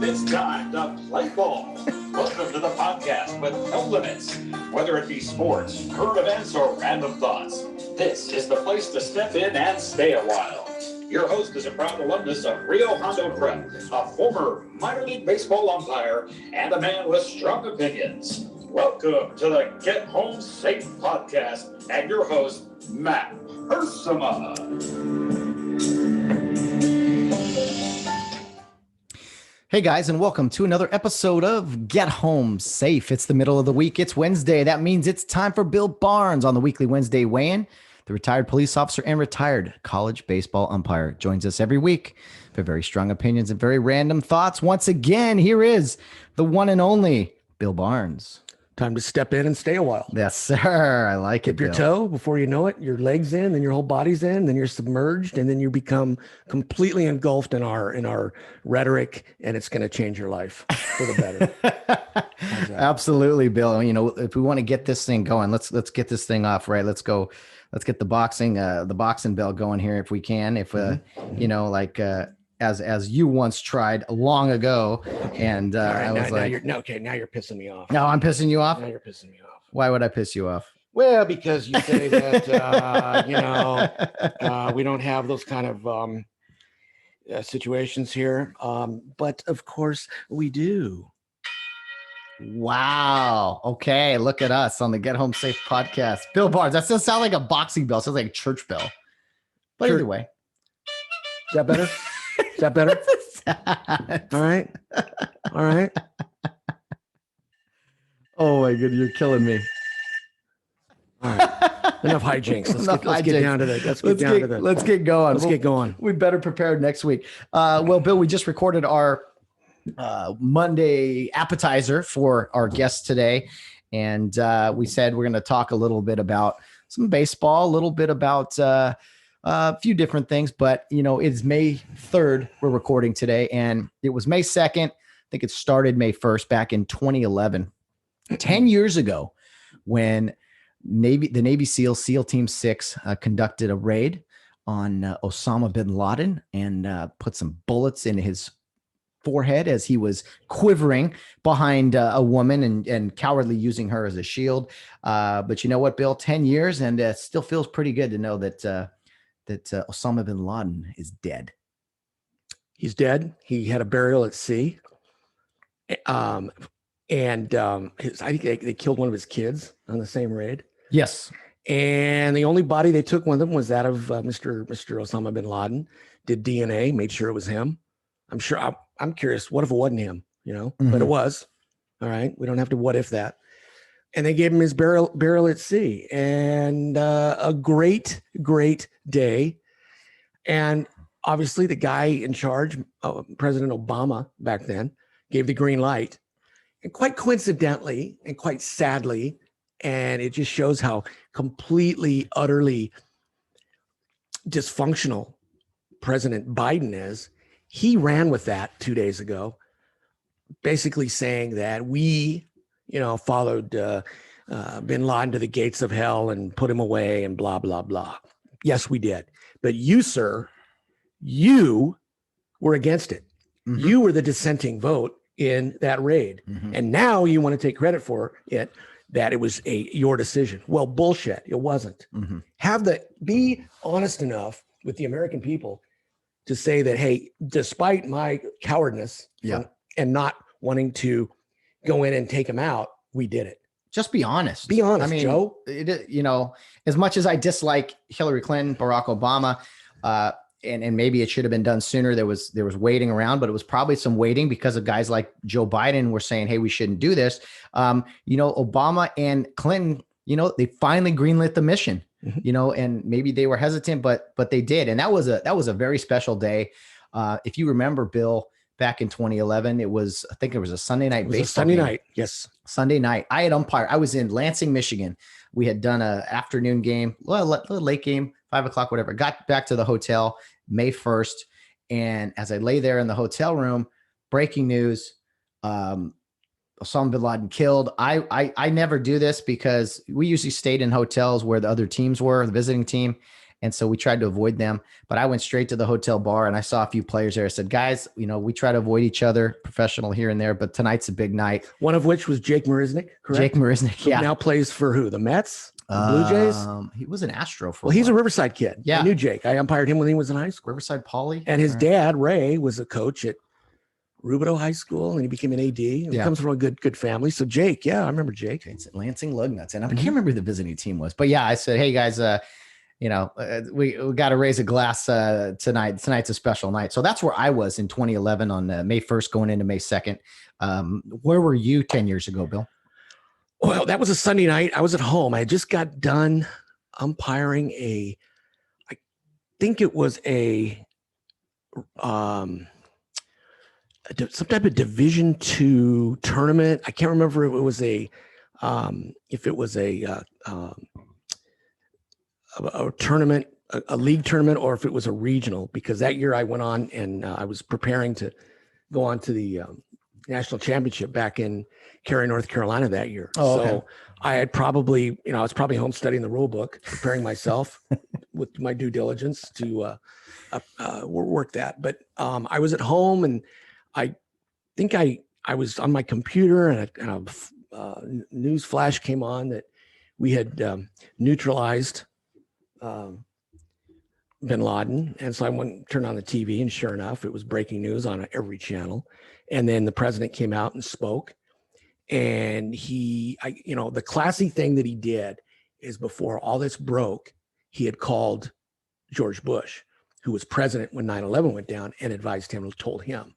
It's time to play ball. Welcome to the podcast with no limits. Whether it be sports, current events, or random thoughts, this is the place to step in and stay a while. Your host is a proud alumnus of Rio Hondo Prep, a former minor league baseball umpire, and a man with strong opinions. Welcome to the Get Home Safe podcast and your host, Matt Ursama. Hey guys, and welcome to another episode of Get Home Safe. It's the middle of the week. It's Wednesday. That means it's time for Bill Barnes on the weekly Wednesday weigh-in. The retired police officer and retired college baseball umpire joins us every week for very strong opinions and very random thoughts. Once again, here is the one and only Bill Barnes. Time to step in and stay a while. Yes, sir. I like it. Dip your toe before you know it. Your leg's in, then your whole body's in, then you're submerged, and then you become completely engulfed in our rhetoric, and it's going to change your life for the better. Absolutely, Bill. You know, if we want to get this thing going, let's get this thing off right. Let's go. Let's get the boxing bell going here if we can. If you know, like as you once tried long ago, and right, I was now you're pissing me off. No, I'm pissing you off. Now you're pissing me off. Why would I piss you off? Well, because you say that we don't have those kind of situations here, but of course we do. Wow. Okay, look at us on the Get Home Safe podcast. Bill Barnes. That doesn't sound like a boxing bell. It sounds like a church bell. But either way, is that better? Is that better? All right. All right. Oh my goodness, you're killing me. All right. Enough hijinks. Let's get down to the. Let's get going. Let's get going. We better prepare next week. Well, Bill, we just recorded our Monday appetizer for our guests today, and we said we're going to talk a little bit about some baseball, a little bit about a few different things, but you know, it's May 3rd. We're recording today, and it was May 2nd. I think it started May 1st back in 2011, 10 years ago, when the Navy SEAL Team 6 conducted a raid on Osama Bin Laden and put some bullets in his forehead as he was quivering behind a woman and cowardly using her as a shield. But you know what, Bill? 10 years, and it still feels pretty good to know that Osama bin Laden is dead. He's dead. He had a burial at sea. I think they killed one of his kids on the same raid. Yes. And the only body they took with them was that of Mr. Osama bin Laden. Did DNA, made sure it was him. I'm sure. I'm curious. What if it wasn't him? You know, but it was. All right. We don't have to what if that. And they gave him his burial at sea, and a great day. And obviously the guy in charge, President Obama back then, gave the green light. And quite coincidentally and quite sadly, and it just shows how completely, utterly dysfunctional President Biden is, he ran with that 2 days ago, basically saying that we, followed bin Laden to the gates of hell and put him away and blah, blah, blah. Yes, we did. But you, sir, you were against it. Mm-hmm. You were the dissenting vote in that raid. Mm-hmm. And now you want to take credit for it, that it was your decision. Well, bullshit. It wasn't. Mm-hmm. Be honest enough with the American people to say that, hey, despite my cowardness and not wanting to go in and take him out, we did it. Just be honest. Be honest, I mean, Joe. As much as I dislike Hillary Clinton, Barack Obama, and maybe it should have been done sooner. There was waiting around, but it was probably some waiting because of guys like Joe Biden were saying, hey, we shouldn't do this. Obama and Clinton, they finally greenlit the mission, and maybe they were hesitant, but they did. And that was a very special day. If you remember, Bill, back in 2011, I think it was a Sunday night baseball Sunday game. night. Yes. Sunday night. I had umpired. I was in Lansing, Michigan. We had done a afternoon game, late game, 5:00, whatever. Got back to the hotel May 1st. And as I lay there in the hotel room, breaking news, Osama bin Laden killed. I never do this because we usually stayed in hotels where the other teams were, the visiting team. And so we tried to avoid them, but I went straight to the hotel bar and I saw a few players there. I said, guys, we try to avoid each other, professional here and there, but tonight's a big night. One of which was Jake Marisnick, correct? Jake Marisnick, Who yeah. now plays for who? The Mets? The Blue Jays? He was an Astro for Well, he's a Riverside kid. Yeah. I knew Jake. I umpired him when he was in high school. Riverside Poly. And his dad, Ray, was a coach at Rubidoux High School, and he became an AD. He comes from a good family. So Jake, I remember Jake. It's Lansing Lugnuts. And I can't remember who the visiting team was, but yeah, I said, hey guys, we got to raise a glass tonight. Tonight's a special night. So that's where I was in 2011 on May 1st going into May 2nd. Where were you 10 years ago, Bill? Well, that was a Sunday night. I was at home. I just got done umpiring I think it was some type of Division II tournament. I can't remember if it was a tournament, a league tournament, or if it was a regional, because that year I went on and I was preparing to go on to the national championship back in Cary, North Carolina that year. Oh, okay. So I had probably, I was probably home studying the rule book, preparing myself with my due diligence to work that. But I was at home, and I think I was on my computer, and a news flash came on that we had neutralized Bin Laden. And so I went and turned on the TV, and sure enough, it was breaking news on every channel. And then the president came out and spoke. And the classy thing that he did is, before all this broke, he had called George Bush, who was president when 9/11 went down, and advised him, told him.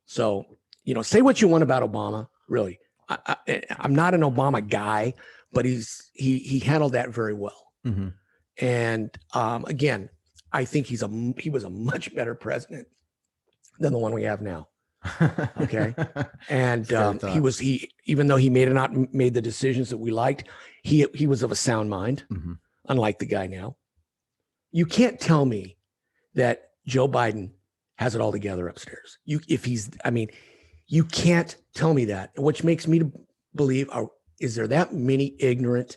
So, say what you want about Obama, really. I'm not an Obama guy, but he handled that very well. Mm-hmm. And again, I think he was a much better president than the one we have now. Okay. And even though he may not made the decisions that we liked, he was of a sound mind, mm-hmm. unlike the guy now. You can't tell me that Joe Biden has it all together upstairs. You can't tell me that, which makes me believe, is there that many ignorant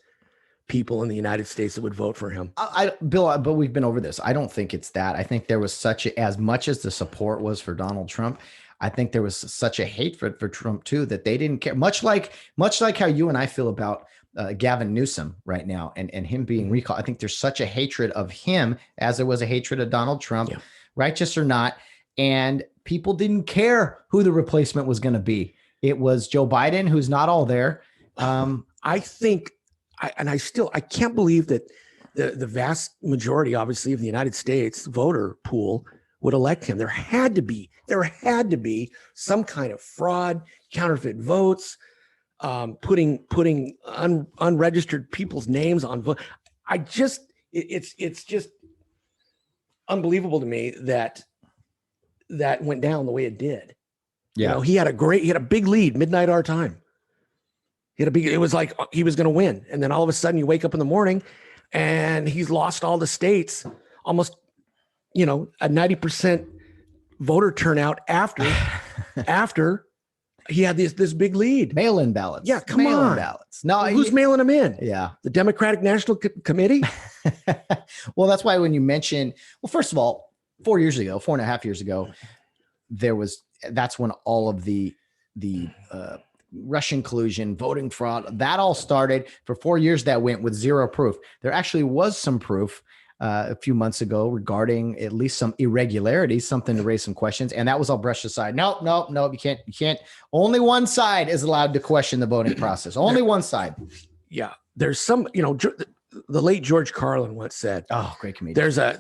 people in the United States that would vote for him? Bill, but we've been over this. I don't think it's that. I think there was as much as the support was for Donald Trump, I think there was such a hatred for Trump too, that they didn't care. Much like how you and I feel about Gavin Newsom right now and him being recalled. I think there's such a hatred of him as there was a hatred of Donald Trump, righteous or not. And people didn't care who the replacement was going to be. It was Joe Biden, who's not all there. I think, I can't believe that the vast majority, obviously, of the United States voter pool would elect him. There had to be some kind of fraud, counterfeit votes, putting unregistered people's names on vote. It's just unbelievable to me that went down the way it did. Yeah. He had a big lead, midnight our time. It was like he was going to win. And then all of a sudden you wake up in the morning and he's lost all the states, almost, a 90% voter turnout after he had this big lead. Mail-in ballots. Yeah, come on. Mail-in ballots. No, who's mailing them in? Yeah. The Democratic National Committee? Well, that's why when you mention, first of all, 4.5 years ago, that's when all of the Russian collusion, voting fraud, that all started. For 4 years that went with zero proof. There actually was some proof a few months ago regarding at least some irregularities, something to raise some questions. And that was all brushed aside. No, you can't. Only one side is allowed to question the voting process. Only one side. Yeah. There's some, the late George Carlin once said, oh, great comedian. There's a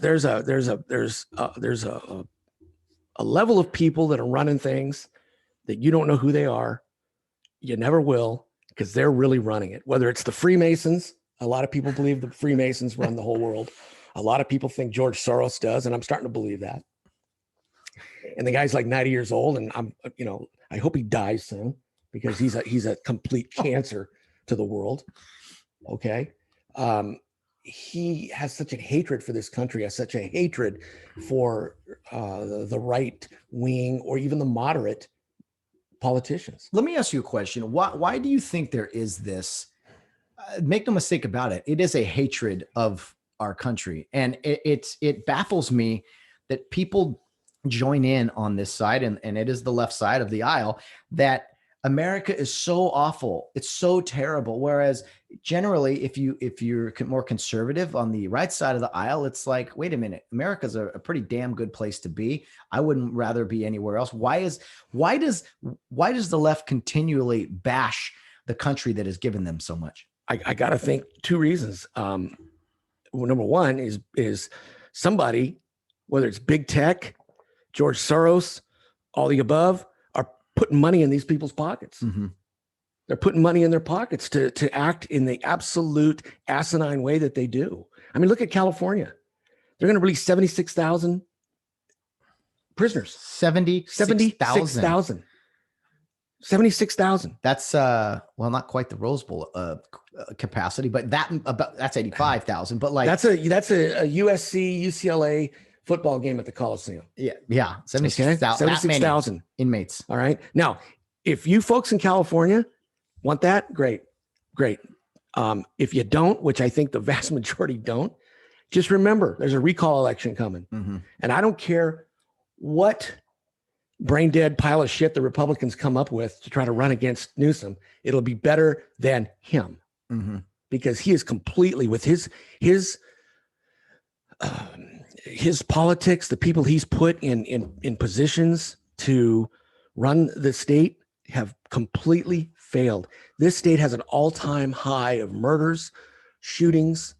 level of people that are running things that you don't know who they are. You never will, because they're really running it. Whether it's the Freemasons, a lot of people believe the Freemasons run the whole world. A lot of people think George Soros does, and I'm starting to believe that. And the guy's like 90 years old, and I hope he dies soon, because he's a complete cancer to the world. Okay. He has such a hatred for this country, has such a hatred for the right wing or even the moderate politicians. Let me ask you a question. Why do you think there is this? Make no mistake about it. It is a hatred of our country. And it baffles me that people join in on this side, and it is the left side of the aisle, that America is so awful. It's so terrible. Whereas generally, if you're more conservative on the right side of the aisle, it's like, wait a minute, America's a pretty damn good place to be. I wouldn't rather be anywhere else. Why does the left continually bash the country that has given them so much? I got to think two reasons. Well, number one is somebody, whether it's big tech, George Soros, all the above, are putting money in these people's pockets. Mm-hmm. They're putting money in their pockets to act in the absolute asinine way that they do. I mean, look at California. They're going to release 76,000 prisoners. 76,000. 76,000. That's not quite the Rose Bowl capacity, but that's 85,000. But like that's a USC UCLA football game at the Coliseum. Yeah, 76,000 inmates. All right. Now, if you folks in California want that, great. If you don't, which I think the vast majority don't, just remember there's a recall election coming, and I don't care what brain dead pile of shit the Republicans come up with to try to run against Newsom. It'll be better than him because he is completely with his politics, the people he's put in positions to run the state have completely failed. This state has an all-time high of murders, shootings,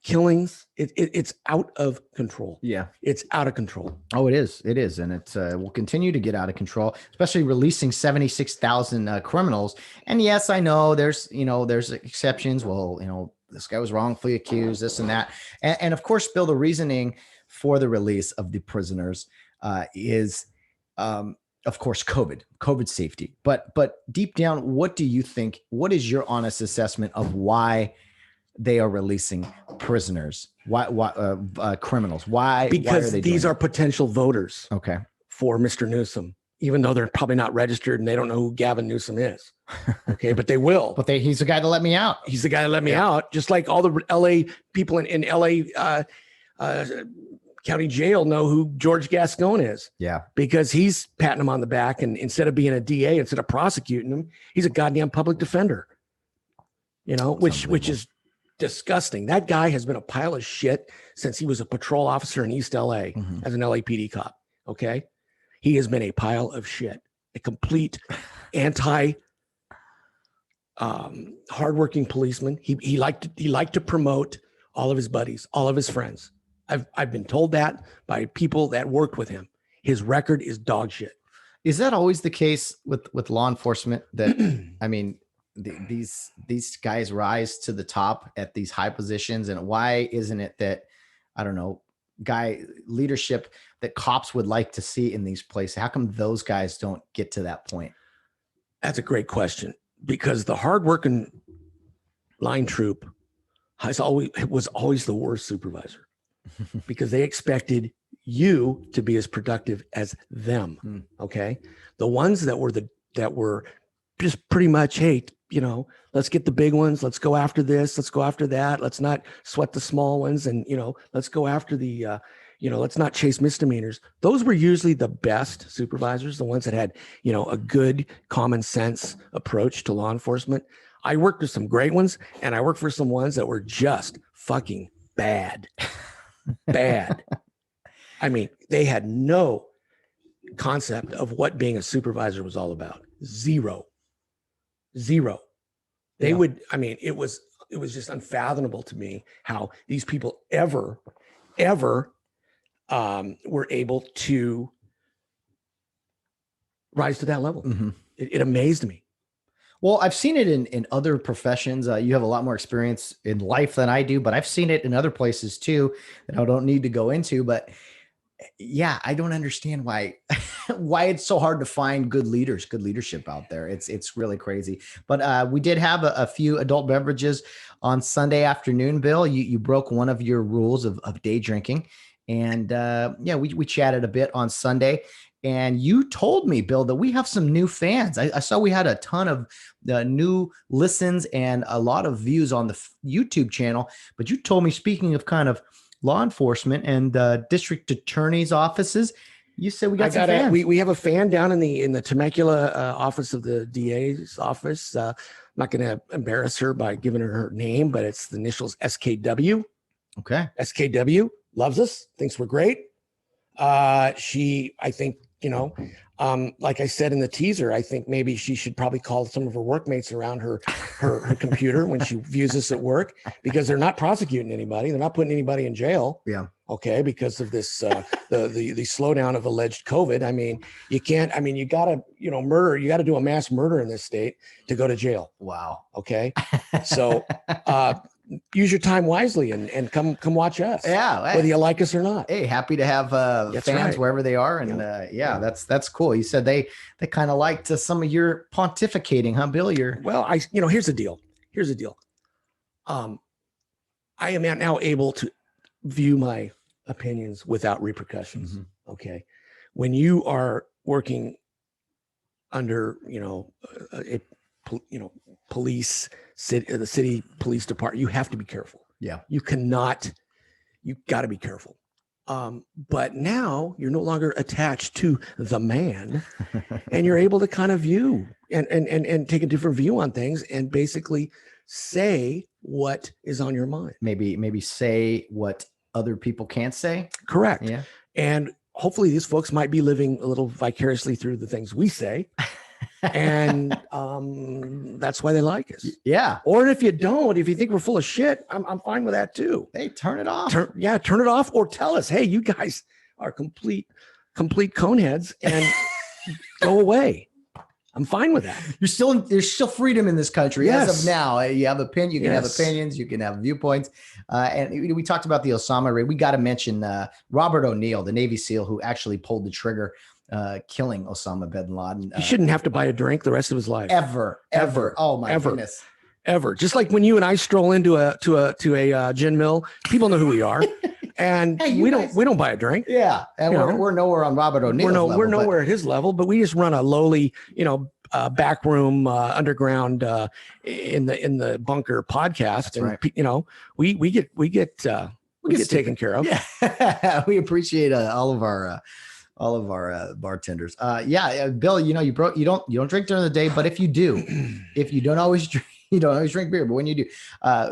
killings. It's out of control. Yeah, it's out of control. Oh, it is, and it will continue to get out of control, especially releasing 76,000 criminals. And yes, I know there's exceptions. Well, this guy was wrongfully accused, this and that, and of course, Bill, the reasoning for the release of the prisoners is of course COVID safety. But deep down, what do you think? What is your honest assessment of why they are releasing prisoners? Why criminals? Because these are potential voters. Okay. For Mr. Newsom, even though they're probably not registered and they don't know who Gavin Newsom is. Okay, but they will. But he's the guy to let me out. He's the guy to let me out. Just like all the LA people in LA County Jail know who George Gascon is. Yeah. Because he's patting him on the back, and instead of being a DA, instead of prosecuting him, he's a goddamn public defender. Which is disgusting. That guy has been a pile of shit since he was a patrol officer in East LA as an LAPD cop. Okay. He has been a pile of shit, a complete anti hardworking policeman. He liked to promote all of his buddies, all of his friends. I've been told that by people that worked with him. His record is dog shit. Is that always the case with law enforcement? That I mean, these guys rise to the top at these high positions, and why isn't it that, I don't know, guy leadership that cops would like to see in these places? How come those guys don't get to that point? That's a great question, because the hardworking line troop was always the worst supervisor because they expected you to be as productive as them. Okay. The ones that were just pretty much, hey, let's get the big ones. Let's go after this. Let's go after that. Let's not sweat the small ones. And, let's go after the, let's not chase misdemeanors. Those were usually the best supervisors, the ones that had, a good common sense approach to law enforcement. I worked with some great ones, and I worked for some ones that were just fucking bad. Bad. I mean, they had no concept of what being a supervisor was all about. Zero. They would, I mean, it was just unfathomable to me how these people ever were able to rise to that level. It amazed me. Well, I've seen it in other professions. You have a lot more experience in life than I do, but I've seen it in other places too that I don't need to go into. But yeah, I don't understand why it's so hard to find good leadership out there. It's really crazy. But we did have a few adult beverages on Sunday afternoon, Bill. You broke one of your rules of day drinking. And we chatted a bit on Sunday. And you told me, Bill, that we have some new fans. I saw we had a ton of new listens and a lot of views on the YouTube channel. But you told me, speaking of kind of law enforcement and district attorney's offices, you said we got some fans. We have a fan down in the Temecula office of the DA's office. I'm not going to embarrass her by giving her name, but it's the initials SKW. Okay. SKW loves us, thinks we're great. She, I think, like I said in the teaser, I think maybe she should probably call some of her workmates around her computer when she views us at work, because they're not prosecuting anybody. They're not putting anybody in jail. Yeah. Okay. Because of this, the slowdown of alleged COVID. I mean, you can't, you gotta, murder, you got to do a mass murder in this state to go to jail. Wow. Okay. So, use your time wisely and come watch us. Yeah. Whether you like us or not. Hey, happy to have fans right. wherever they are. And that's cool. You said they kind of liked some of your pontificating, huh, Bill? Well, here's the deal. I am now able to view my opinions without repercussions. Mm-hmm. Okay. When you are working under, police, the city police department, you have to be careful. Yeah. You got to be careful. But now you're no longer attached to the man and you're able to kind of view and take a different view on things and basically say what is on your mind. Maybe say what other people can't say. Correct. Yeah. And hopefully these folks might be living a little vicariously through the things we say. And that's why they like us. Yeah. Or if you don't, if you think we're full of shit, I'm fine with that too. Hey, turn it off. Turn it off, or tell us, hey, you guys are complete coneheads and go away. I'm fine with that. There's still freedom in this country. Yes. As of now. You have you can have opinions, you can have viewpoints. And we talked about the Osama raid. We got to mention Robert O'Neill, the Navy SEAL who actually pulled the trigger, killing Osama bin Laden. He shouldn't have to buy a drink the rest of his life. Ever. Oh my goodness. Ever. Just like when you and I stroll into a gin mill, people know who we are. And hey, we don't buy a drink. Yeah. And we're nowhere on Robert O'Neill's level. We're nowhere at his level, but we just run a lowly, back room, underground, in the bunker podcast. That's and right. We get taken care of. Yeah. We appreciate all of our bartenders. Bill, you don't drink during the day, but if you do, you don't always drink beer, but when you do,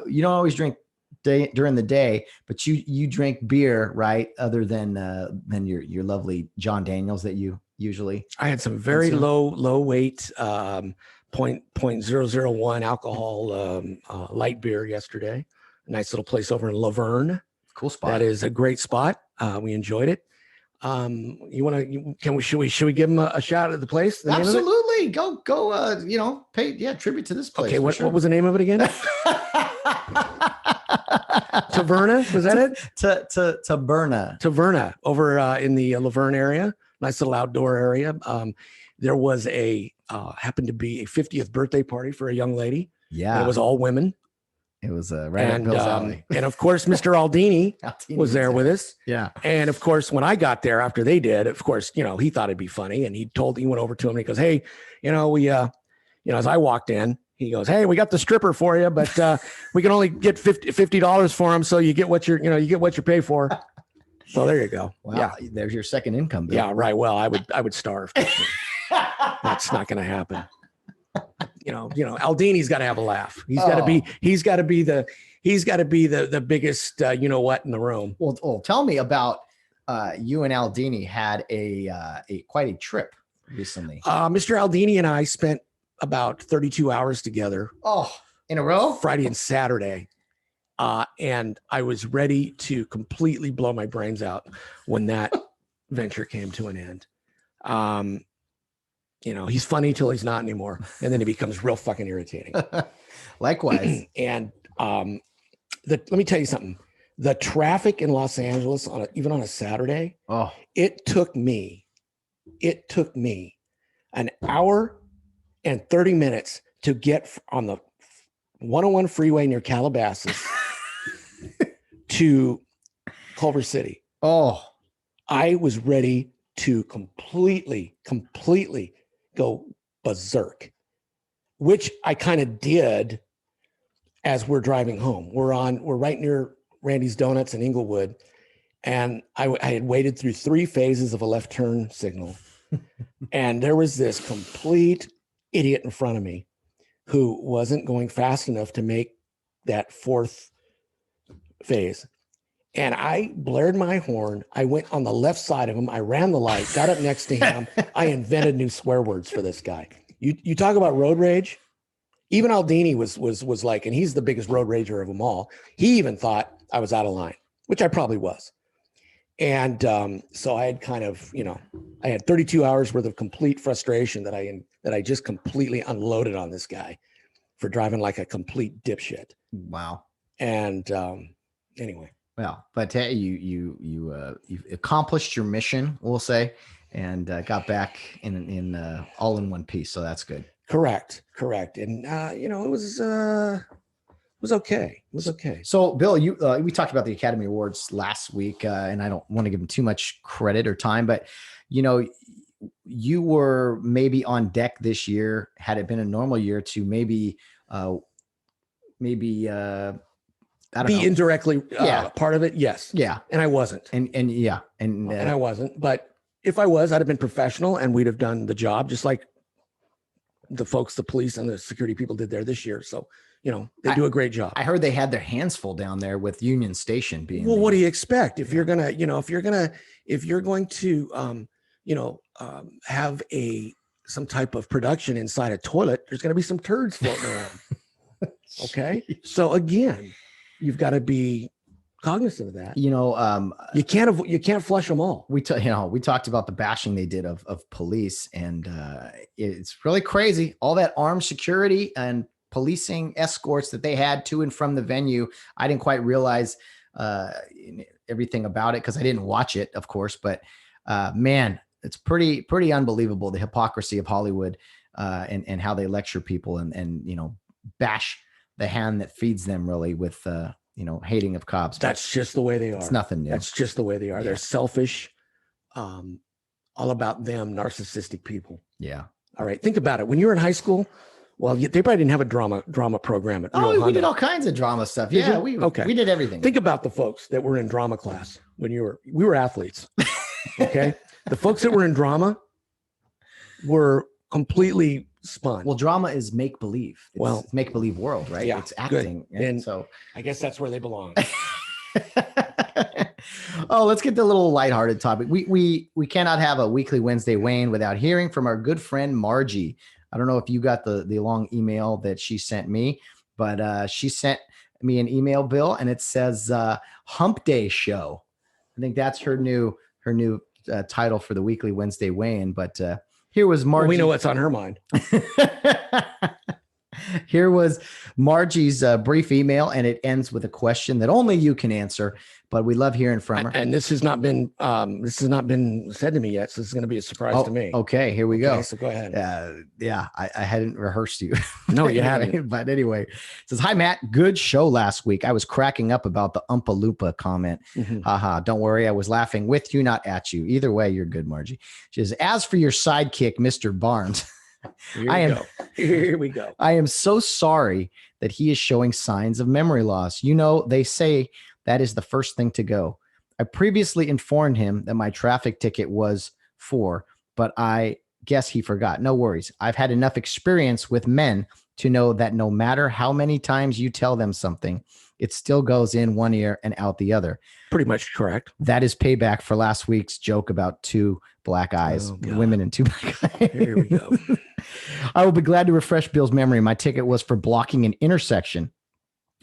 you don't always drink during the day, but you drink beer, right? Other than your lovely John Daniels that you usually. I had some very low weight, 0.001 alcohol, light beer yesterday. A nice little place over in Laverne. Cool spot. That is a great spot. We enjoyed it. Should we give him a shout at the place? Absolutely. Go, pay tribute to this place. Okay. What was the name of it again? Taverna, was that it? Taverna over in the Laverne area. Nice little outdoor area. There was happened to be a 50th birthday party for a young lady. Yeah. It was all women. It was right up Bill's alley. And of course, Mr. Aldini was there with us. Yeah. And of course, when I got there after they did, of course, he thought it'd be funny. And he went over to him and he goes, hey, as I walked in, he goes, hey, we got the stripper for you, but we can only get $50 for him. So you get what you get what you pay for. So there you go. Wow. Yeah. There's your second income. Bill. Yeah. Right. Well, I would starve. That's not going to happen. Aldini's got to have a laugh. He's got to be the biggest, what in the room. Well, tell me about, you and Aldini had quite a trip recently. Mr. Aldini and I spent about 32 hours together. Oh, in a row? Friday and Saturday. And I was ready to completely blow my brains out when that venture came to an end. He's funny till he's not anymore. And then he becomes real fucking irritating. Likewise. And let me tell you something. The traffic in Los Angeles, even on a Saturday, it took me an hour and 30 minutes to get on the 101 freeway near Calabasas to Culver City. Oh, I was ready to completely go berserk, which I kind of did as we're driving home. We're right near Randy's Donuts in Inglewood. And I had waited through 3 phases of a left turn signal. And there was this complete idiot in front of me who wasn't going fast enough to make that 4th phase. And I blared my horn. I went on the left side of him. I ran the light, got up next to him. I invented new swear words for this guy. You talk about road rage. Even Aldini was like, and he's the biggest road rager of them all. He even thought I was out of line, which I probably was. And so I had kind of, I had 32 hours worth of complete frustration that I just completely unloaded on this guy for driving like a complete dipshit. Wow. And anyway. Well, but you accomplished your mission, we'll say, and got back in all in one piece. So that's good. Correct. And it was okay. It was okay. So, Bill, we talked about the Academy Awards last week, and I don't want to give them too much credit or time, but you were maybe on deck this year. Had it been a normal year, to maybe I don't know. Indirectly part of it. Yes. Yeah. And I wasn't. And I wasn't. But if I was, I'd have been professional and we'd have done the job just like the folks, the police and the security people did there this year. So, they do a great job. I heard they had their hands full down there with Union Station being. Well, what do you expect if you're going to, if you're going to, have some type of production inside a toilet, there's going to be some turds floating around. Okay. So again, you've got to be cognizant of that. You can't flush them all. We talked about the bashing they did of police, and it's really crazy. All that armed security and policing escorts that they had to and from the venue. I didn't quite realize everything about it because I didn't watch it, of course. But man, it's pretty unbelievable, the hypocrisy of Hollywood and how they lecture people and bash the hand that feeds them, really, with hating of cops. That's just the way they are. It's nothing new. That's just the way they are. Yeah. They're selfish, all about them, narcissistic people. Yeah. All right. Think about it. When you were in high school, well, they probably didn't have a drama program at Real we Honda. did all kinds of drama stuff. Did yeah, you? we did everything. Think about the folks that were in drama class when we were athletes. Okay. The folks that were in drama were completely spun. Well, drama is make-believe. It's make-believe world, right? Yeah, it's acting. And so I guess that's where they belong. Oh, let's get the little lighthearted topic. We cannot have a weekly Wednesday Wayne without hearing from our good friend Margie. I don't know if you got the long email that she sent me, but she sent me an email, Bill, and it says Hump Day Show. I think that's her new title for the weekly Wednesday Weigh-In. But here was Margie. Well, we know what's on her mind. Here was Margie's brief email, and it ends with a question that only you can answer. But we love hearing from her. And this has not been said to me yet, so this is going to be a surprise to me. Okay, here we go. So go ahead. I hadn't rehearsed you. No, you haven't. But anyway, it says, "Hi Matt, good show last week. I was cracking up about the Oompa Loompa comment. Mm-hmm. Haha, don't worry, I was laughing with you, not at you. Either way, you're good, Margie." She says, "As for your sidekick, Mr. Barnes." Here we go. I am so sorry that he is showing signs of memory loss. They say that is the first thing to go. I previously informed him that my traffic ticket was 4, but I guess he forgot. No worries. I've had enough experience with men to know that no matter how many times you tell them something, it still goes in one ear and out the other. Pretty much correct. That is payback for last week's joke about 2 black eyes, women and 2 black eyes. Here we go. I will be glad to refresh Bill's memory. My ticket was for blocking an intersection.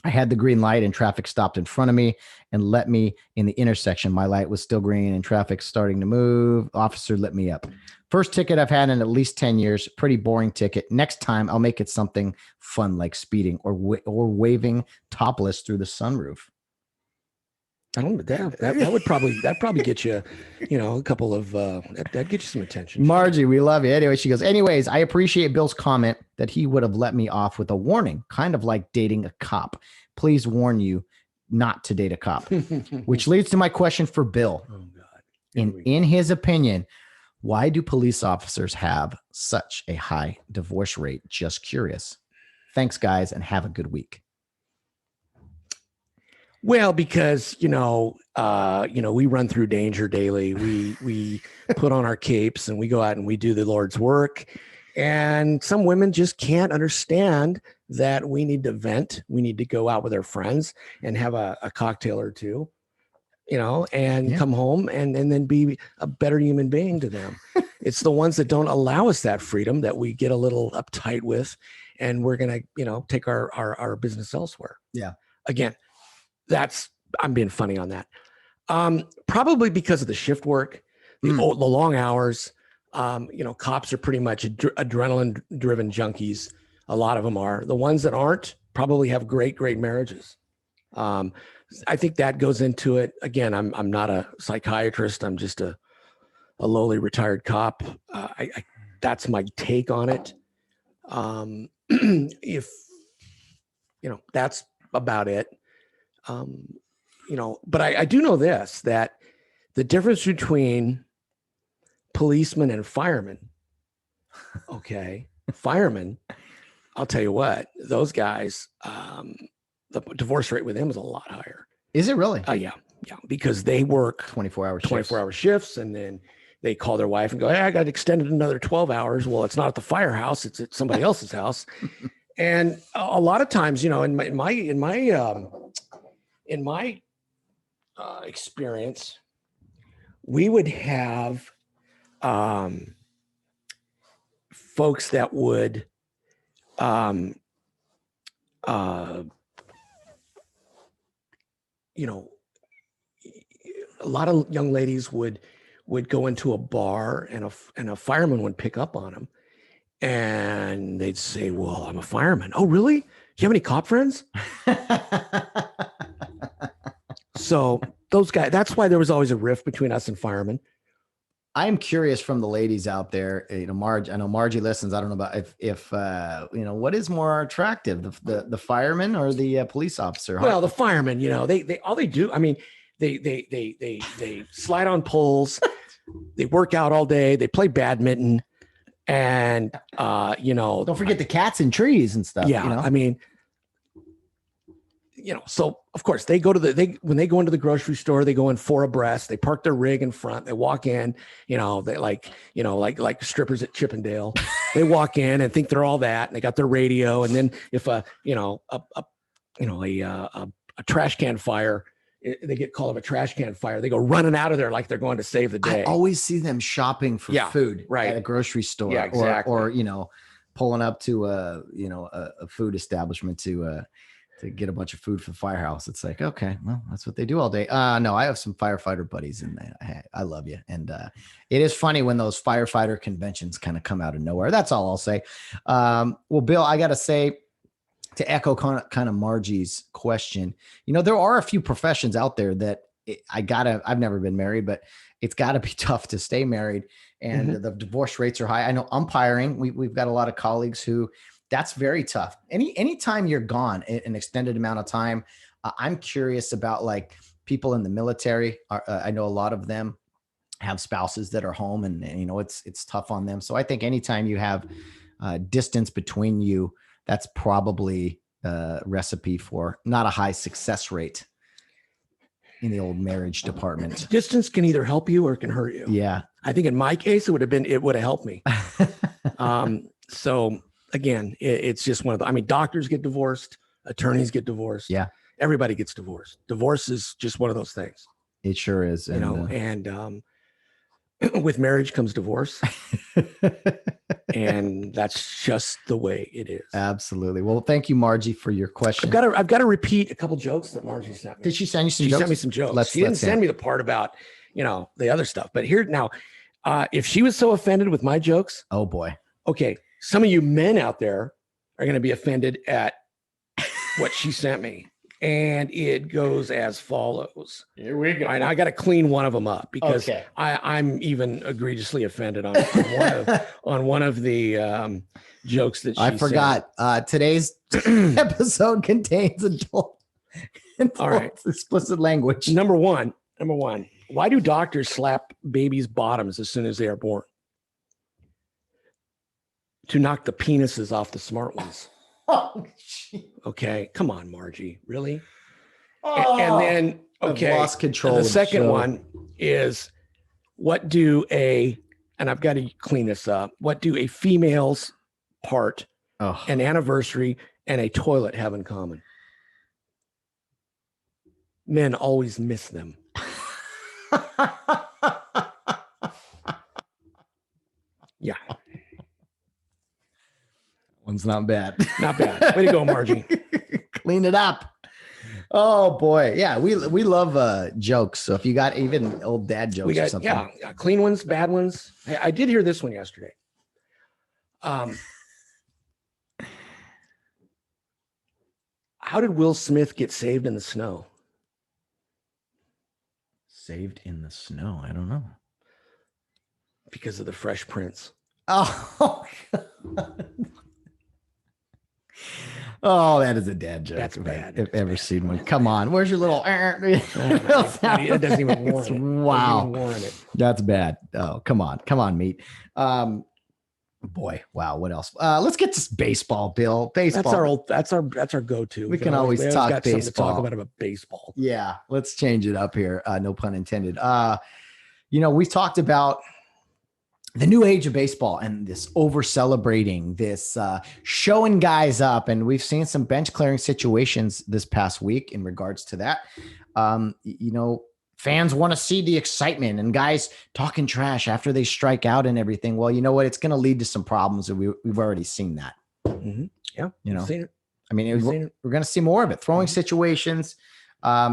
I had the green light and traffic stopped in front of me and let me in the intersection. My light was still green and traffic starting to move. Officer let me up. First ticket I've had in at least 10 years. Pretty boring ticket. Next time I'll make it something fun like speeding or waving topless through the sunroof. I don't know. That would probably get you, a couple of that get you some attention. Margie, we love you. Anyway, she goes, anyways, I appreciate Bill's comment that he would have let me off with a warning, kind of like dating a cop. Please warn you not to date a cop. Which leads to my question for Bill. Oh God. In his opinion, Why do police officers have such a high divorce rate? Just curious. Thanks, guys, and have a good week. Well, because we run through danger daily. We put on our capes and we go out and we do the Lord's work. And some women just can't understand that we need to vent. We need to go out with our friends and have a cocktail or two, and come home and then be a better human being to them. It's the ones that don't allow us that freedom that we get a little uptight with, and we're going to, take our business elsewhere. Yeah. Again, I'm being funny on that. Probably because of the shift work, the long hours. Cops are pretty much adrenaline driven junkies. A lot of them are. The ones that aren't probably have great marriages. I think that goes into it. Again, I'm not a psychiatrist. I'm just a lowly retired cop. That's my take on it. If that's about it. But I do know this, that the difference between policemen and firemen. Okay. Firemen, I'll tell you what, those guys, the divorce rate with them is a lot higher. Is it really? Yeah. Because they work 24-hour shifts, and then they call their wife and go, hey, I got extended another 12 hours. Well, it's not at the firehouse. It's at somebody else's house. And a lot of times, in my experience, we would have folks that would a lot of young ladies would go into a bar, and a fireman would pick up on them, and they'd say, well, I'm a fireman. Oh, really? Do you have any cop friends? So those guys, that's why there was always a rift between us and firemen. I am curious from the ladies out there, Marge, I know Margie listens. I don't know about if what is more attractive, the fireman or the police officer? Well, the firemen, they all they do, I mean, they slide on poles, they work out all day, they play badminton, and don't forget the cats in trees and stuff. Yeah. I mean, so of course when they go into the grocery store, they go in 4 abreast, they park their rig in front, they walk in, they like strippers at Chippendale, they walk in and think they're all that, and they got their radio. And then if a trash can fire, they get called of a trash can fire, they go running out of there like they're going to save the day. I always see them shopping for food at a grocery store, exactly. or pulling up to a food establishment to get a bunch of food for the firehouse. It's like, okay, well, that's what they do all day. No, I have some firefighter buddies in there. I love you. And it is funny when those firefighter conventions kind of come out of nowhere. That's all I'll say. Well, Bill, I got to say, to echo kind of Margie's question, there are a few professions out there that I've never been married, but it's gotta be tough to stay married. And the divorce rates are high. I know umpiring, we've got a lot of colleagues who that's very tough. Anytime you're gone an extended amount of time, I'm curious about like people in the military. I know a lot of them have spouses that are home, and it's tough on them. So I think anytime you have distance between you, that's probably a recipe for not a high success rate in the old marriage department. Distance can either help you or it can hurt you. Yeah. I think in my case, it would have helped me. So again, it's just one of the, doctors get divorced, attorneys get divorced. Yeah. Everybody gets divorced. Divorce is just one of those things. It sure is. And with marriage comes divorce. And that's just the way it is. Absolutely. Well, thank you, Margie, for your question. I've got to repeat a couple jokes that Margie sent me. Did she send you some jokes? She sent me some jokes. She didn't send me the part about, the other stuff. But here now, if she was so offended with my jokes. Oh, boy. Okay. Some of you men out there are going to be offended at what she sent me. And it goes as follows. Here we go. And I got to clean one of them up because I'm even egregiously offended on one of the jokes that she I forgot. Today's episode contains adult all right, explicit language. Number one. Why do doctors slap babies' bottoms as soon as they are born? To knock the penises off the smart ones. Oh, gee. Okay, come on, Margie, really? Oh, And then, okay, I've lost control. the of second show. one is and I've got to clean this up. What do a female's part, an anniversary, and a toilet have in common? Men always miss them. Yeah. One's not bad. Not bad. Way to go, Margie. Clean it up. Oh boy. Yeah, we love jokes. So if you got even old dad jokes We got, or something. yeah, clean ones, bad ones. I did hear this one yesterday. How did Will Smith get saved in the snow? Saved in the snow. I don't know. Because of the Fresh Prince. Oh, oh, that is a dad joke. That's bad. I've ever seen one. Come on. Where's your little It doesn't even warrant it. Wow. Doesn't even warrant it. That's bad. Oh, come on, meat. Boy, wow. What else? Let's get to baseball, Bill. Baseball. That's our go-to. We can always talk got something to baseball. talk about baseball. Yeah, let's change it up here. No pun intended. We've talked about the new age of baseball and this over celebrating, this showing guys up. And we've seen some bench clearing situations this past week in regards to that. Fans want to see the excitement and guys talking trash after they strike out and everything. Well, you know what? It's going to lead to some problems. And we've already seen that. Mm-hmm. Yeah. Seen it. I mean, we're going to see more of it. Throwing situations.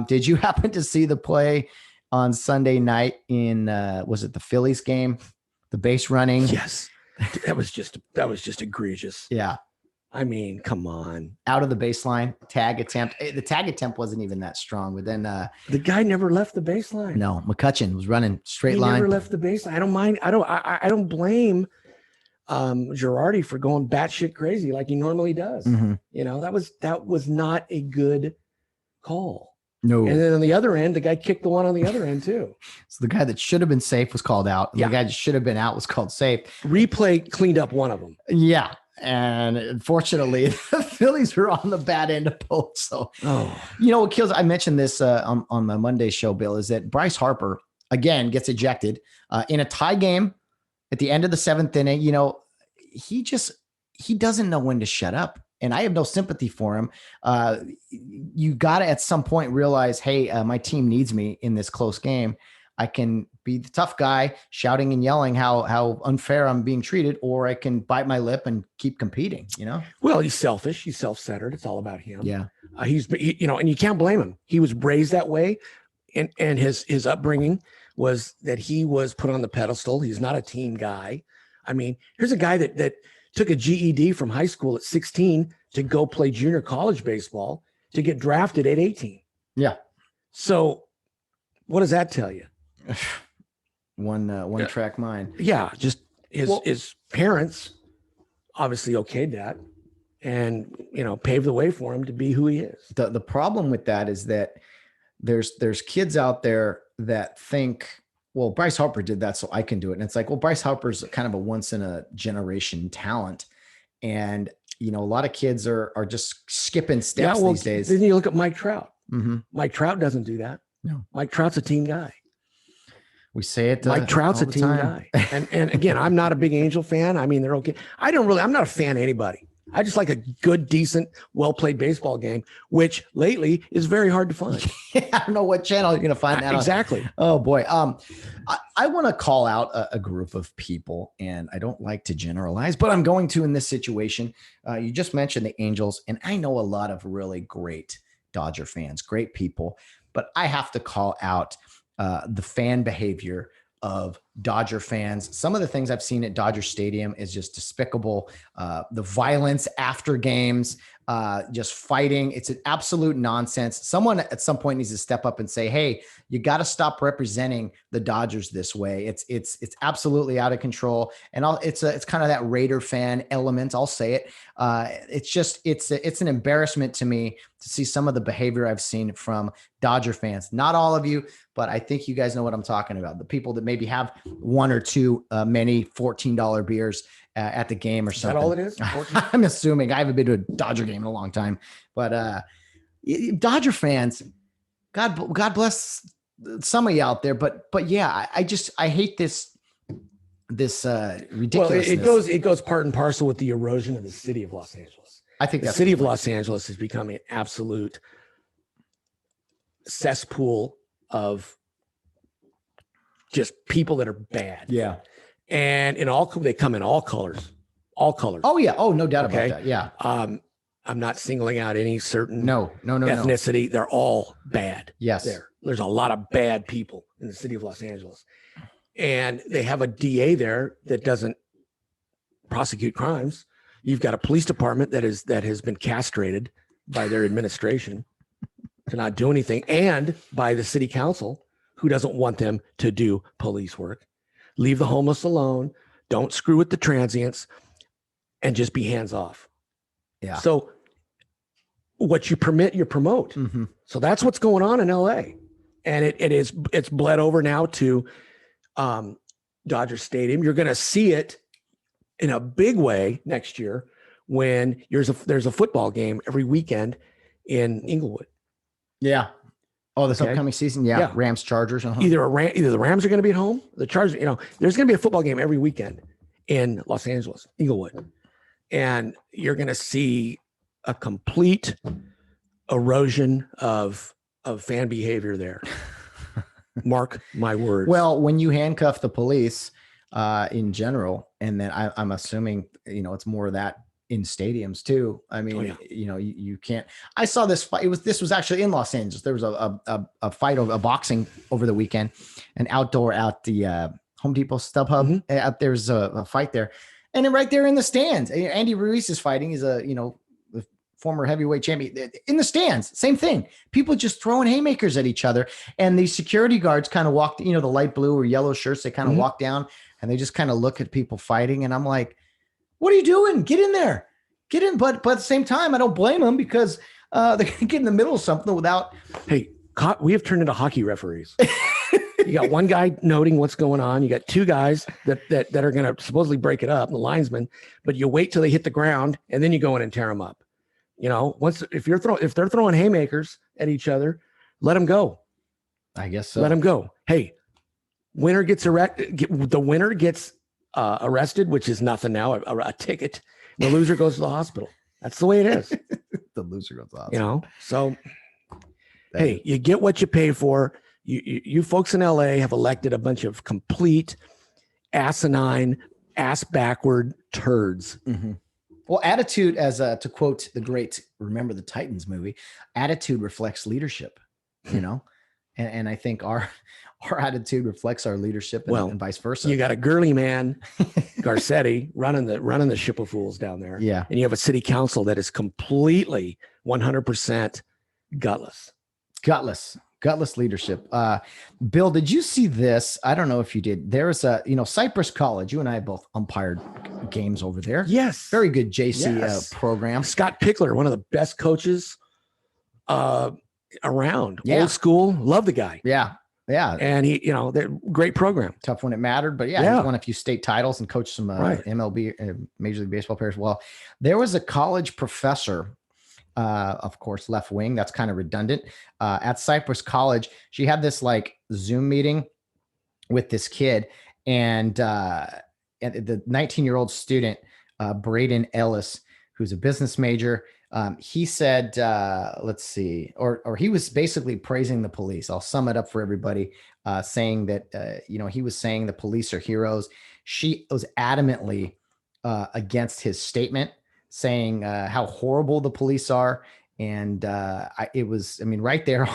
Did you happen to see the play on Sunday night in, was it the Phillies game? The base running. Yes. That was just egregious. Yeah. I mean, come on. Out of the baseline tag attempt. The tag attempt wasn't even that strong, but then the guy never left the baseline. No, McCutchen was running straight line. He never left the baseline. I don't mind. I don't blame Girardi for going batshit crazy like he normally does. Mm-hmm. That was not a good call. No. And then on the other end, the guy kicked the one on the other end too. So the guy that should have been safe was called out. And the guy that should have been out was called safe. Replay cleaned up one of them. Yeah. And unfortunately, the Phillies were on the bad end of both. So, what kills, I mentioned this on my Monday show, Bill, is that Bryce Harper, again, gets ejected in a tie game at the end of the seventh inning. He doesn't know when to shut up. And I have no sympathy for him. You got to at some point realize, hey, my team needs me in this close game. I can be the tough guy shouting and yelling how unfair I'm being treated, or I can bite my lip and keep competing, Well, he's selfish. He's self-centered. It's all about him. Yeah. And you can't blame him. He was raised that way. And his upbringing was that he was put on the pedestal. He's not a team guy. I mean, here's a guy that took a GED from high school at 16 to go play junior college baseball to get drafted at 18. Yeah. So what does that tell you? One track mind. Yeah. Just his parents obviously okayed that and, paved the way for him to be who he is. The problem with that is that there's kids out there that think, well, Bryce Harper did that, so I can do it. And it's like, well, Bryce Harper's kind of a once in a generation talent. And, a lot of kids are just skipping steps these days. Then you look at Mike Trout. Mm-hmm. Mike Trout doesn't do that. No. Mike Trout's a team guy. We say it. Mike Trout's a team guy. And again, I'm not a big Angel fan. I mean, they're okay. I'm not a fan of anybody. I just like a good, decent, well-played baseball game, which lately is very hard to find. I don't know what channel you're going to find that exactly. on. Oh boy. I want to call out a group of people, and I don't like to generalize, but I'm going to in this situation. You just mentioned the Angels, and I know a lot of really great Dodger fans, great people, but I have to call out the fan behavior of Dodger fans. Some of the things I've seen at Dodger Stadium is just despicable. The violence after games, just fighting. It's an absolute nonsense. Someone at some point needs to step up and say, "Hey, you got to stop representing the Dodgers this way. It's absolutely out of control." And it's kind of that Raider fan element. I'll say it. It's an embarrassment to me to see some of the behavior I've seen from Dodger fans. Not all of you, but I think you guys know what I'm talking about. The people that maybe have one or two many $14 beers at the game or something. Is that all it is? I'm assuming. I haven't been to a Dodger game in a long time, but Dodger fans, God bless some of you out there. But yeah, I hate this ridiculousness. Well, it goes part and parcel with the erosion of the city of Los Angeles. I think the city of Los Angeles is becoming an absolute cesspool of just people that are bad. Yeah. And they come in all colors. Oh yeah. Oh, no doubt about that. Yeah. I'm not singling out any certain ethnicity. No. They're all bad. Yes. There's a lot of bad people in the city of Los Angeles. And they have a DA there that doesn't prosecute crimes. You've got a police department that has been castrated by their administration to not do anything, and by the city council, who doesn't want them to do police work. Leave the homeless alone. Don't screw with the transients, and just be hands off. Yeah. So what you permit, you promote. Mm-hmm. So that's what's going on in LA. And it's bled over now to Dodger Stadium. You're going to see it in a big way next year when there's a football game every weekend in Inglewood. Yeah. Oh, this upcoming season. Yeah. Rams, Chargers. Uh-huh. Either the Rams are going to be at home, the Chargers, there's going to be a football game every weekend in Los Angeles, Inglewood. And you're going to see a complete erosion of fan behavior there. Mark my words. Well, when you handcuff the police in general, and then I'm assuming, it's more of that in stadiums too. I mean, you can't. I saw this fight. This was actually in Los Angeles. There was a fight over a boxing over the weekend, an outdoor at the Home Depot StubHub. Mm-hmm. There's a fight there, and then right there in the stands, Andy Ruiz is fighting. He's the former heavyweight champion in the stands. Same thing. People just throwing haymakers at each other, and these security guards kind of walked. The light blue or yellow shirts. They kind of walk down and they just kind of look at people fighting, and I'm like, what are you doing? Get in there. Get in. But at the same time, I don't blame them because they're going to get in the middle of something without. Hey, we have turned into hockey referees. You got one guy noting what's going on. You got two guys that are going to supposedly break it up, the linesmen, but you wait till they hit the ground and then you go in and tear them up. If they're throwing haymakers at each other, let them go. I guess so. Let them go. Hey, winner gets arrested. The winner gets arrested, which is nothing now, a ticket. The loser goes to the hospital. That's the way it is. The loser goes to the hospital. So hey, you get what you pay for. You folks in LA have elected a bunch of complete asinine, ass backward turds. Mm-hmm. Well, attitude, as to quote the great Remember the Titans movie, attitude reflects leadership, and I think our attitude reflects our leadership, and vice versa. You got a girly man, Garcetti, running the ship of fools down there. Yeah. And you have a city council that is completely 100% gutless. Gutless leadership. Bill, did you see this? I don't know if you did. There's Cypress College. You and I both umpired games over there. Yes. Very good JC program. Scott Pickler, one of the best coaches around. Yeah. Old school. Love the guy. Yeah. Yeah. And they're great program. Tough when it mattered, but he's won a few state titles and coached some MLB, Major League Baseball players. Well, there was a college professor, of course, left wing. That's kind of redundant. At Cypress College, she had this Zoom meeting with this kid, and the 19-year-old student, Braden Ellis, who's a business major. He said, let's see, or he was basically praising the police. I'll sum it up for everybody, saying that, he was saying the police are heroes. She was adamantly against his statement, saying how horrible the police are. And it was right there,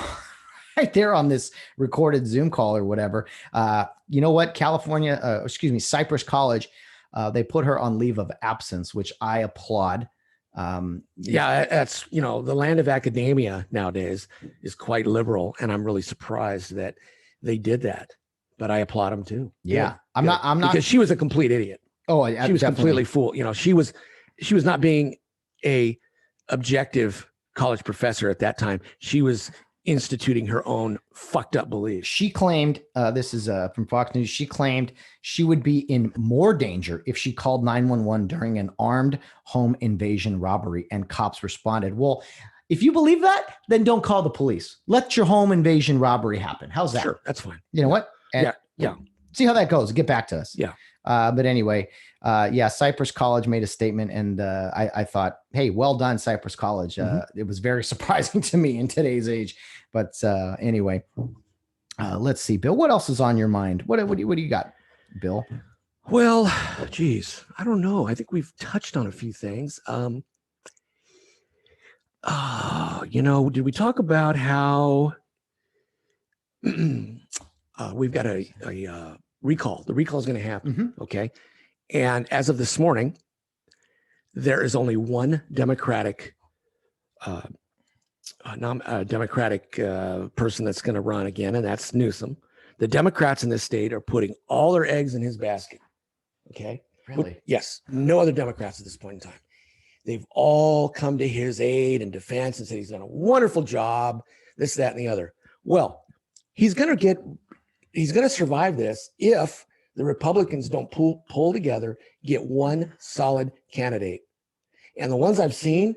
right there on this recorded Zoom call or whatever. You know what? Cypress College, they put her on leave of absence, which I applaud. Yeah, that's, the land of academia nowadays is quite liberal. And I'm really surprised that they did that, but I applaud them too. Yeah. Good, I'm not, because she was a complete idiot. Oh, she was completely fool. She was not being a objective college professor at that time. She was instituting her own fucked up beliefs. She claimed, this is from Fox News, she claimed she would be in more danger if she called 911 during an armed home invasion robbery, and cops responded. Well, if you believe that, then don't call the police. Let your home invasion robbery happen. How's that? Sure, that's fine. You know what? And yeah. See how that goes. Get back to us. Yeah. But anyway, Cypress College made a statement, and I thought, hey, well done, Cypress College. It was very surprising to me in today's age. But anyway, let's see, Bill, what else is on your mind? What do you got, Bill? Well, geez, I don't know. I think we've touched on a few things. Did we talk about how we've got a recall? The recall is going to happen. Okay. And as of this morning, there is only one Democratic person that's going to run again, and that's Newsom. The Democrats in this state are putting all their eggs in his basket. Okay. Really? Yes. No other Democrats at this point in time. They've all come to his aid and defense and said he's done a wonderful job, this, that, and the other. Well, he's going to survive this if the Republicans don't pull together, get one solid candidate. And the ones I've seen,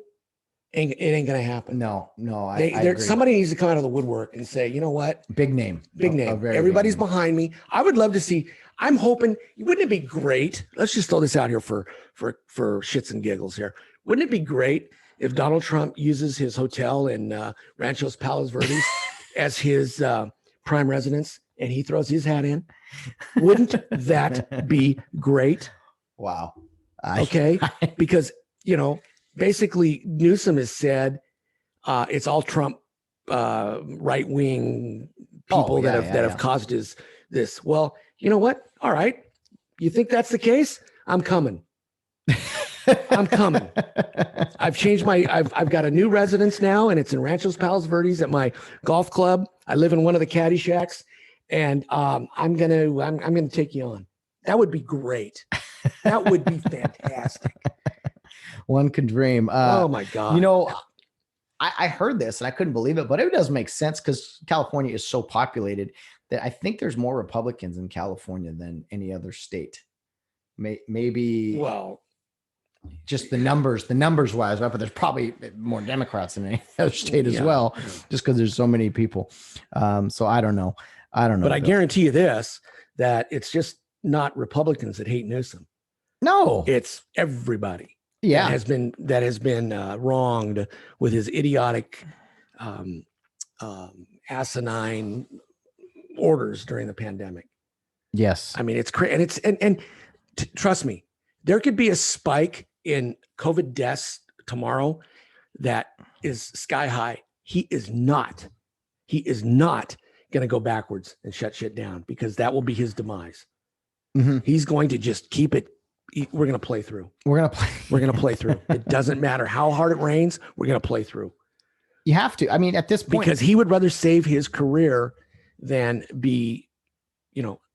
it ain't going to happen. No, I agree. Somebody needs to come out of the woodwork and say, you know what? Big name. Everybody's behind me. I would love to see. I'm hoping. Wouldn't it be great? Let's just throw this out here for shits and giggles here. Wouldn't it be great if Donald Trump uses his hotel in Ranchos Palos Verdes as his prime residence, and he throws his hat in? Wouldn't that be great? Wow. Okay, because basically Newsom has said it's all Trump right-wing people that have caused this. Well, you know what? All right, you think that's the case? I'm coming. I'm coming. I've changed I've got a new residence now, and it's in Ranchos Palos Verdes at my golf club. I live in one of the caddy shacks, and I'm gonna take you on. That would be great. That would be fantastic. One could dream. Oh my God. I heard this and I couldn't believe it, but it does make sense because California is so populated that I think there's more Republicans in California than any other state. Maybe. Well, just the numbers wise, right? But there's probably more Democrats in any other state as well, just because there's so many people. So I don't know. But I guarantee you this, that it's just not Republicans that hate Newsom. No, it's everybody. Yeah. That has been wronged with his idiotic, asinine orders during the pandemic. Yes. I mean, it's crazy. And trust me, there could be a spike in COVID deaths tomorrow that is sky high. He is not going to go backwards and shut shit down, because that will be his demise. He's going to just keep it. We're going to play through. We're going to play through. It doesn't matter how hard it rains. We're going to play through. You have to. I mean, at this point, because he would rather save his career than be,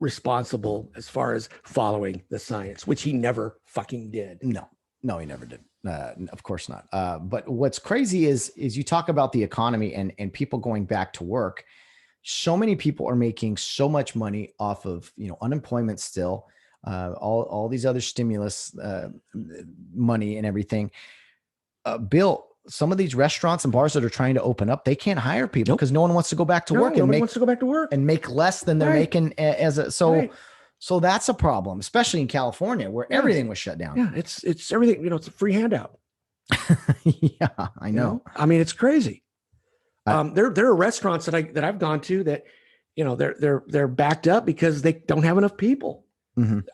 responsible as far as following the science, which he never fucking did. No, he never did. Of course not. But what's crazy is you talk about the economy and people going back to work. So many people are making so much money off of, unemployment still, all these other stimulus money and everything. Bill, some of these restaurants and bars that are trying to open up, they can't hire people because no one wants to go back to work and make less than they're making So that's a problem, especially in California where everything was shut down. Yeah, it's everything. It's a free handout. Yeah, I know. I mean, it's crazy. There are restaurants that I've gone to that, they're backed up because they don't have enough people.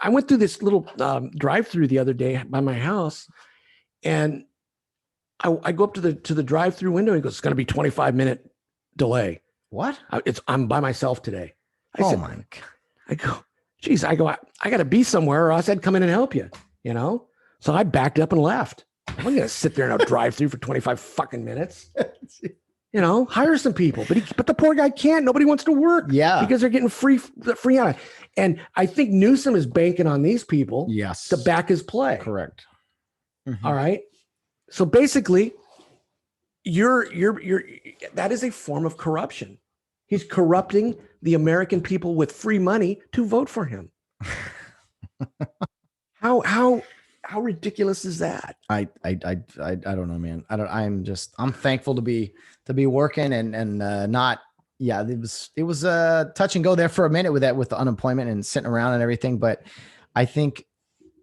I went through this little drive-through the other day by my house, and I go up to the drive-through window. He goes, "It's going to be 25-minute delay." What? I'm by myself today. Oh my God. I go, geez, I got to be somewhere or else I'd come in and help you, you know? So I backed up and left. I'm going to sit there and drive through for 25 fucking minutes. You know, hire some people, but the poor guy can't. Nobody wants to work. Yeah. Because they're getting free on it. And I think Newsom is banking on these people Yes. to back his play. Correct. Mm-hmm. All right. So basically, that is a form of corruption. He's corrupting the American people with free money to vote for him. How ridiculous is that? I don't know, man. I'm thankful to be working and not. Yeah, it was touch and go there for a minute with the unemployment and sitting around and everything. But I think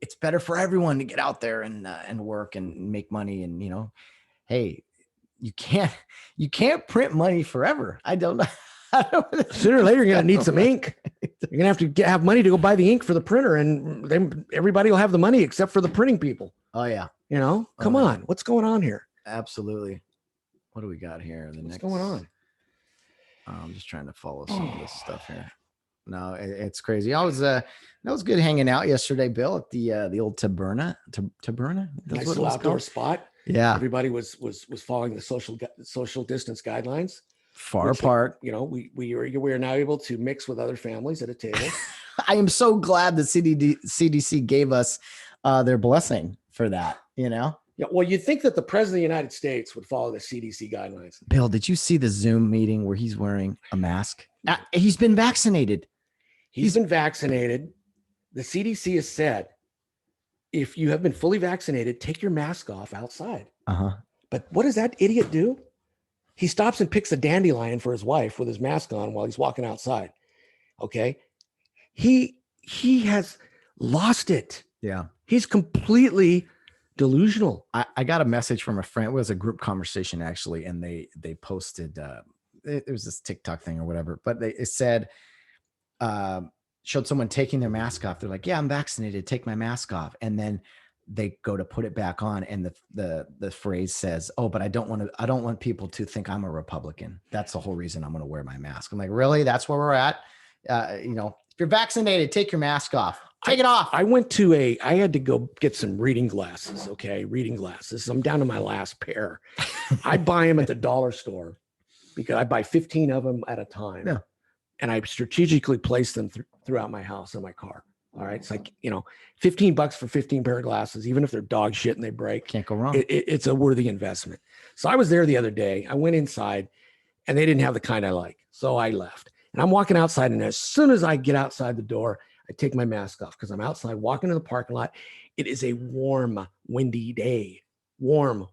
it's better for everyone to get out there and work and make money. And, you know, hey, you can't print money forever. I don't know. Sooner or later, you're going to need some ink. You're going to have money to go buy the ink for the printer, and then everybody will have the money except for the printing people. Oh yeah. You know, come on. What's going on here? Absolutely. What do we got here? What's going on? I'm just trying to follow some of this stuff here. No, it's crazy. That was good hanging out yesterday, Bill, at the old Taberna. Taberna? Nice little outdoor spot. Yeah. Everybody was following the social distance guidelines. Far apart. You know, we are now able to mix with other families at a table. I am so glad the CDC gave us their blessing for that, you know? Yeah, well, you'd think that the president of the United States would follow the CDC guidelines. Bill, did you see the Zoom meeting where he's wearing a mask? He's been vaccinated. He's been vaccinated. The CDC has said, if you have been fully vaccinated, take your mask off outside. Uh-huh. But what does that idiot do? He stops and picks a dandelion for his wife with his mask on while he's walking outside. Okay. He has lost it. Yeah. He's completely delusional. I got a message from a friend. It was a group conversation actually. And they posted, it was this TikTok thing or whatever, but it said, showed someone taking their mask off. They're like, yeah, I'm vaccinated. Take my mask off. And then they go to put it back on. And the phrase says, oh, but I don't want people to think I'm a Republican. That's the whole reason I'm going to wear my mask. I'm like, really? That's where we're at. You know, if you're vaccinated, take your mask off. Take it off. I had to go get some reading glasses. Okay. Reading glasses. I'm down to my last pair. I buy them at the dollar store because I buy 15 of them at a time. Yeah. And I strategically place them throughout my house and my car. All right. It's like, you know, $15 for 15 pair of glasses, even if they're dog shit and they break. Can't go wrong. It's a worthy investment. So I was there the other day. I went inside and they didn't have the kind I like. So I left and I'm walking outside. And as soon as I get outside the door, I take my mask off because I'm outside walking in the parking lot. It is a warm, windy day. Walking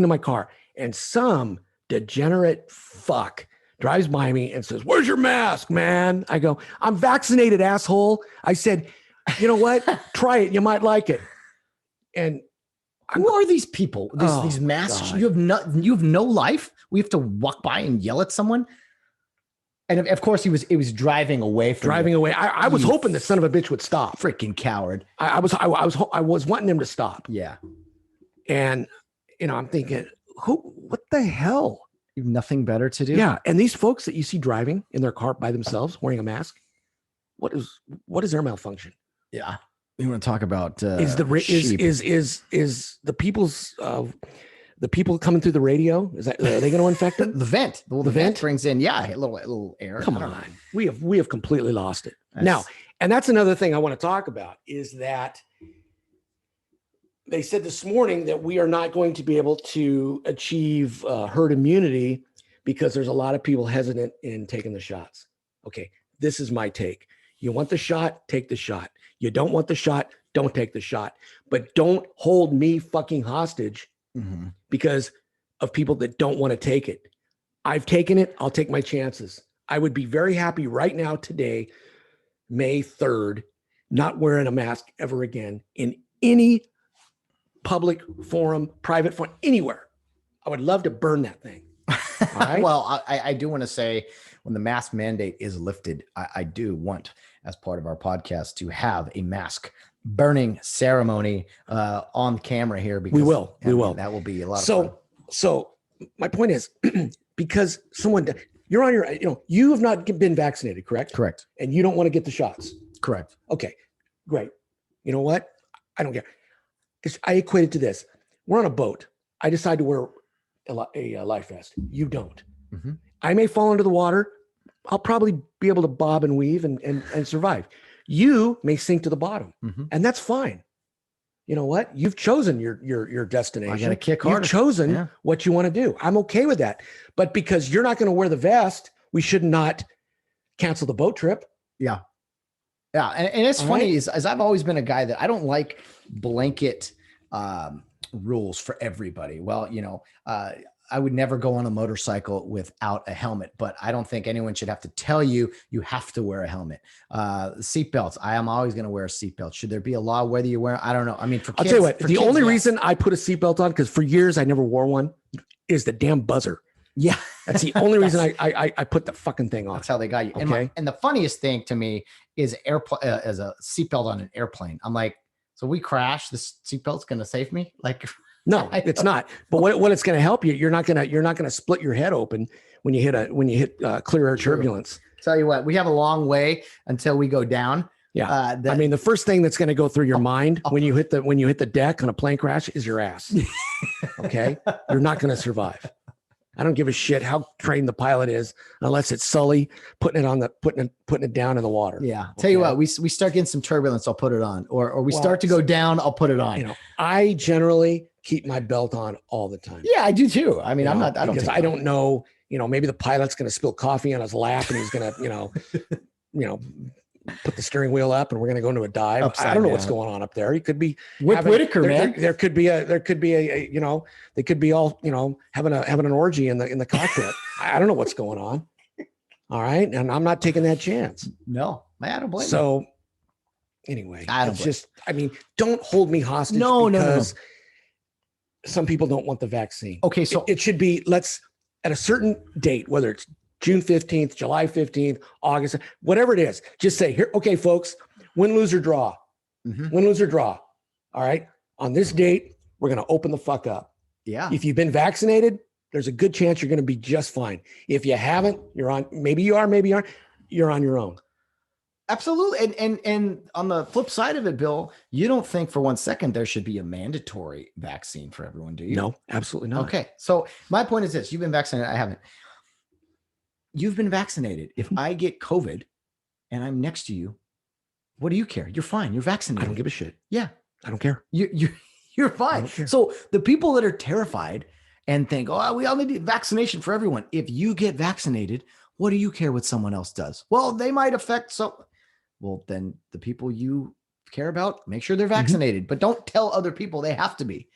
to my car and some degenerate fuck drives by me and says, where's your mask, man? I go, I'm vaccinated, asshole. I said, you know what? Try it. You might like it. And who are these people? These masks? God. You have no life. We have to walk by and yell at someone. And of course he was driving away. I was hoping the son of a bitch would stop. Freaking coward. I was wanting him to stop. Yeah. And, you know, I'm thinking, what the hell? You have nothing better to do. Yeah. And these folks that you see driving in their car by themselves wearing a mask, what is their malfunction? Yeah. We want to talk about is the people's the people coming through the radio? Are they going to infect them? The vent. Well, the vent brings in, a little air. Come on. We have completely lost it. Now, and that's another thing I want to talk about is that they said this morning that we are not going to be able to achieve herd immunity because there's a lot of people hesitant in taking the shots. Okay, this is my take. You want the shot, take the shot. You don't want the shot, don't take the shot. But don't hold me fucking hostage because of people that don't want to take it. I've taken it. I'll take my chances. I would be very happy right now today, May 3rd, not wearing a mask ever again in any public forum, private forum, anywhere. I would love to burn that thing. All right? Well, I do want to say when the mask mandate is lifted, I do want, as part of our podcast, to have a mask burning ceremony on camera here. Because we will. That will be a lot of fun. So my point is, because you're on your, you have not been vaccinated, correct? Correct. And you don't want to get the shots. Correct. Okay, great. You know what? I don't care. I equate it to this. We're on a boat. I decide to wear a life vest. You don't. Mm-hmm. I may fall into the water. I'll probably be able to bob and weave and survive. You may sink to the bottom, and that's fine. You know what? You've chosen your destination. I got to kick harder. You've chosen what you want to do. I'm okay with that. But because you're not going to wear the vest, we should not cancel the boat trip. Yeah. Yeah. And it's funny is, as I've always been a guy that I don't like blanket rules for everybody. Well, I would never go on a motorcycle without a helmet, but I don't think anyone should have to tell you have to wear a helmet. Seatbelts. I am always going to wear a seatbelt. Should there be a law whether you wear? I don't know. I mean, I'll tell you what. The only reason I put a seatbelt on, because for years I never wore one, is the damn buzzer. Yeah, that's the only reason I put the fucking thing on. That's how they got you. Okay. And the funniest thing to me is as a seatbelt on an airplane. I'm like, so we crash, this seatbelt's going to save me? Like. No, it's not. But what it's going to help you, you're not going to split your head open when you hit clear air turbulence. Tell you what, we have a long way until we go down. Yeah, I mean, the first thing that's going to go through your mind when you hit the deck on a plane crash is your ass. Okay, you're not going to survive. I don't give a shit how trained the pilot is, unless it's Sully putting it down in the water. Yeah. Okay? Tell you what, we start getting some turbulence, I'll put it on, or we start to go down, I'll put it on. I generally keep my belt on all the time. Yeah, I do too. I mean, I don't know, maybe the pilot's going to spill coffee on his lap and he's going to, put the steering wheel up and we're going to go into a dive. I don't know what's going on up there. He could be Whitaker, man. There could be a they could be all, having an orgy in the cockpit. I don't know what's going on. All right. And I'm not taking that chance. No, I don't blame you. So anyway, don't hold me hostage. No. Some people don't want the vaccine. Okay. So it should be, at a certain date, whether it's June 15th, July 15th, August, whatever it is, just say here, okay, folks, win, lose or draw. Win, lose or draw. All right. On this date, we're going to open the fuck up. Yeah. If you've been vaccinated, there's a good chance you're going to be just fine. If you haven't, maybe you are, maybe you aren't, you're on your own. Absolutely. And on the flip side of it, Bill, you don't think for 1 second there should be a mandatory vaccine for everyone, do you? No, absolutely not. Okay. So my point is this: you've been vaccinated. I haven't. You've been vaccinated. If I get COVID and I'm next to you, what do you care? You're fine. You're vaccinated. I don't give a shit. Yeah. I don't care. You're fine. So the people that are terrified and think, oh, we all need vaccination for everyone. If you get vaccinated, what do you care what someone else does? Well, they might affect well, then the people you care about, make sure they're vaccinated, but don't tell other people they have to be.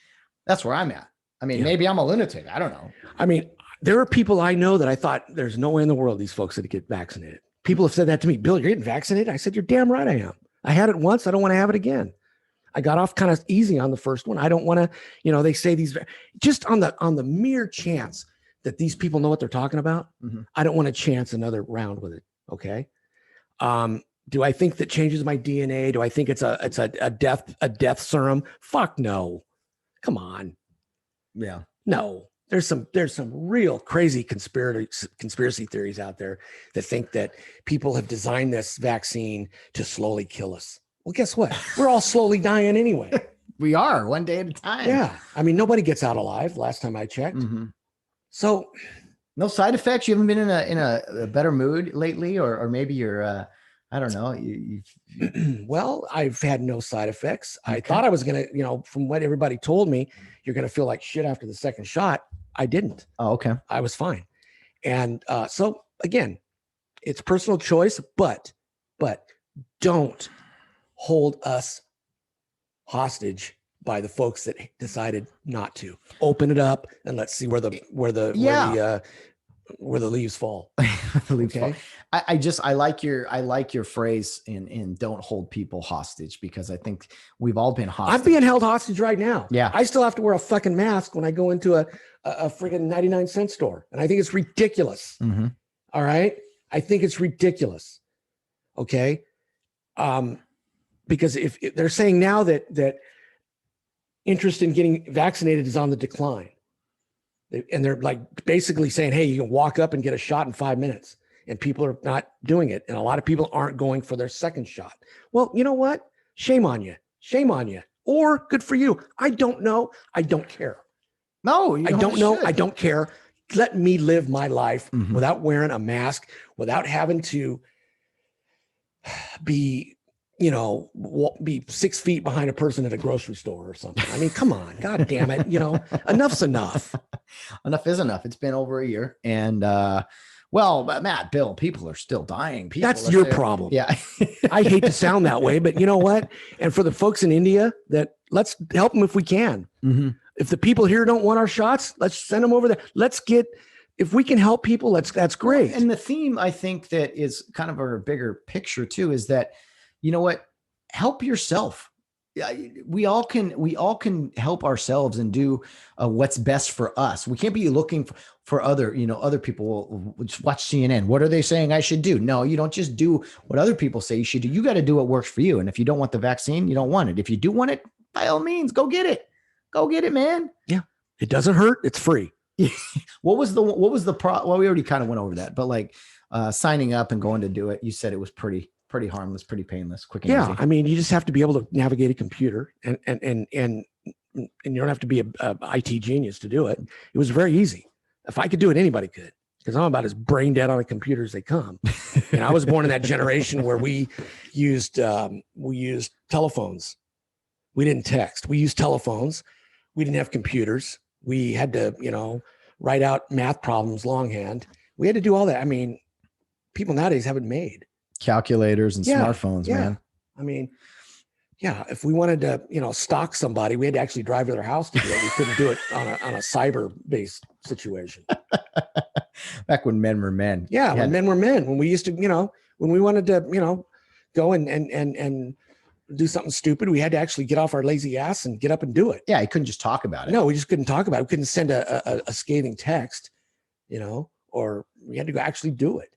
That's where I'm at. I mean, maybe I'm a lunatic. I don't know. I mean, there are people I know that I thought there's no way in the world these folks would get vaccinated. People have said that to me. Bill, you're getting vaccinated? I said, you're damn right I am. I had it once. I don't want to have it again. I got off kind of easy on the first one. I don't want to, they say these just on the mere chance that these people know what they're talking about. I don't want to chance another round with it. Okay. Do I think that changes my DNA? Do I think it's a death serum? Fuck no. Come on. Yeah. No. There's some real crazy conspiracy theories out there that think that people have designed this vaccine to slowly kill us. Well, guess what? We're all slowly dying anyway. We are, one day at a time. Yeah. I mean, nobody gets out alive last time I checked. So no side effects. You haven't been in a better mood lately, or maybe you're I don't know. Well, I've had no side effects. Okay. I thought I was going to, from what everybody told me, you're going to feel like shit after the second shot. I didn't. Oh, okay. I was fine. And so again, it's personal choice, but don't hold us hostage by the folks that decided not to. Open it up and let's see where the leaves fall. The leaves fall. I like your phrase in don't hold people hostage, because I think we've all been hostage. I'm being held hostage right now. Yeah. I still have to wear a fucking mask when I go into a freaking 99-cent store. And I think it's ridiculous. All right. I think it's ridiculous. Okay. Because if they're saying now that interest in getting vaccinated is on the decline. And they're like basically saying, hey, you can walk up and get a shot in 5 minutes. And people are not doing it. And a lot of people aren't going for their second shot. Well, you know what? Shame on you. Shame on you. Or good for you. I don't know. I don't care. No, I don't know. I don't care. Let me live my life without wearing a mask, without having to be, be 6 feet behind a person at a grocery store or something. I mean, come on, God damn it. Enough's enough. Enough is enough. It's been over a year. And, well, Matt, Bill, people are still dying. That's your problem. Yeah. I hate to sound that way, but you know what? And for the folks in India, let's help them if we can. If the people here don't want our shots, let's send them over there. If we can help people, that's great. And the theme, I think, that is kind of a bigger picture too, is that, you know what, help yourself. We all can help ourselves and do what's best for us. We can't be looking for other people. Just watch CNN. What are they saying I should do? No, you don't just do what other people say you should do. You got to do what works for you. And if you don't want the vaccine, you don't want it. If you do want it, by all means, go get it. Go get it, man. Yeah. It doesn't hurt. It's free. What was the well, we already kind of went over that, but like signing up and going to do it, you said it was pretty harmless, pretty painless, quick and easy. I mean, you just have to be able to navigate a computer and you don't have to be a IT genius to do it. It was very easy. If I could do it, anybody could, because I'm about as brain dead on a computer as they come. And I was born in that generation where we used telephones. We didn't text. We used telephones. We didn't have computers. We had to, write out math problems longhand. We had to do all that. I mean, people nowadays have it made. Calculators and smartphones, man. I mean, if we wanted to, stalk somebody, we had to actually drive to their house to do it. We couldn't do it on a cyber-based situation. Back when men were men. Yeah, when men were men. When we used to, when we wanted to, go and do something stupid, we had to actually get off our lazy ass and get up and do it. Yeah, you couldn't just talk about it. No, we just couldn't talk about it. We couldn't send a scathing text, or we had to go actually do it.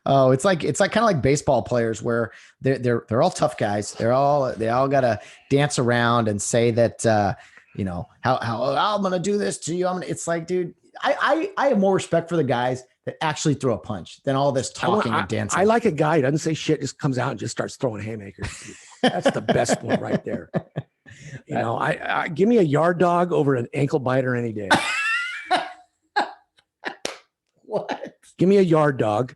Oh, it's like kind of like baseball players where they're all tough guys. They all got to dance around and say that how I'm going to do this to you. It's like, dude, I have more respect for the guys that actually throw a punch than all this talking and dancing. I like a guy who doesn't say shit, just comes out and just starts throwing haymakers. That's the best one right there. I give me a yard dog over an ankle biter any day. What? Give me a yard dog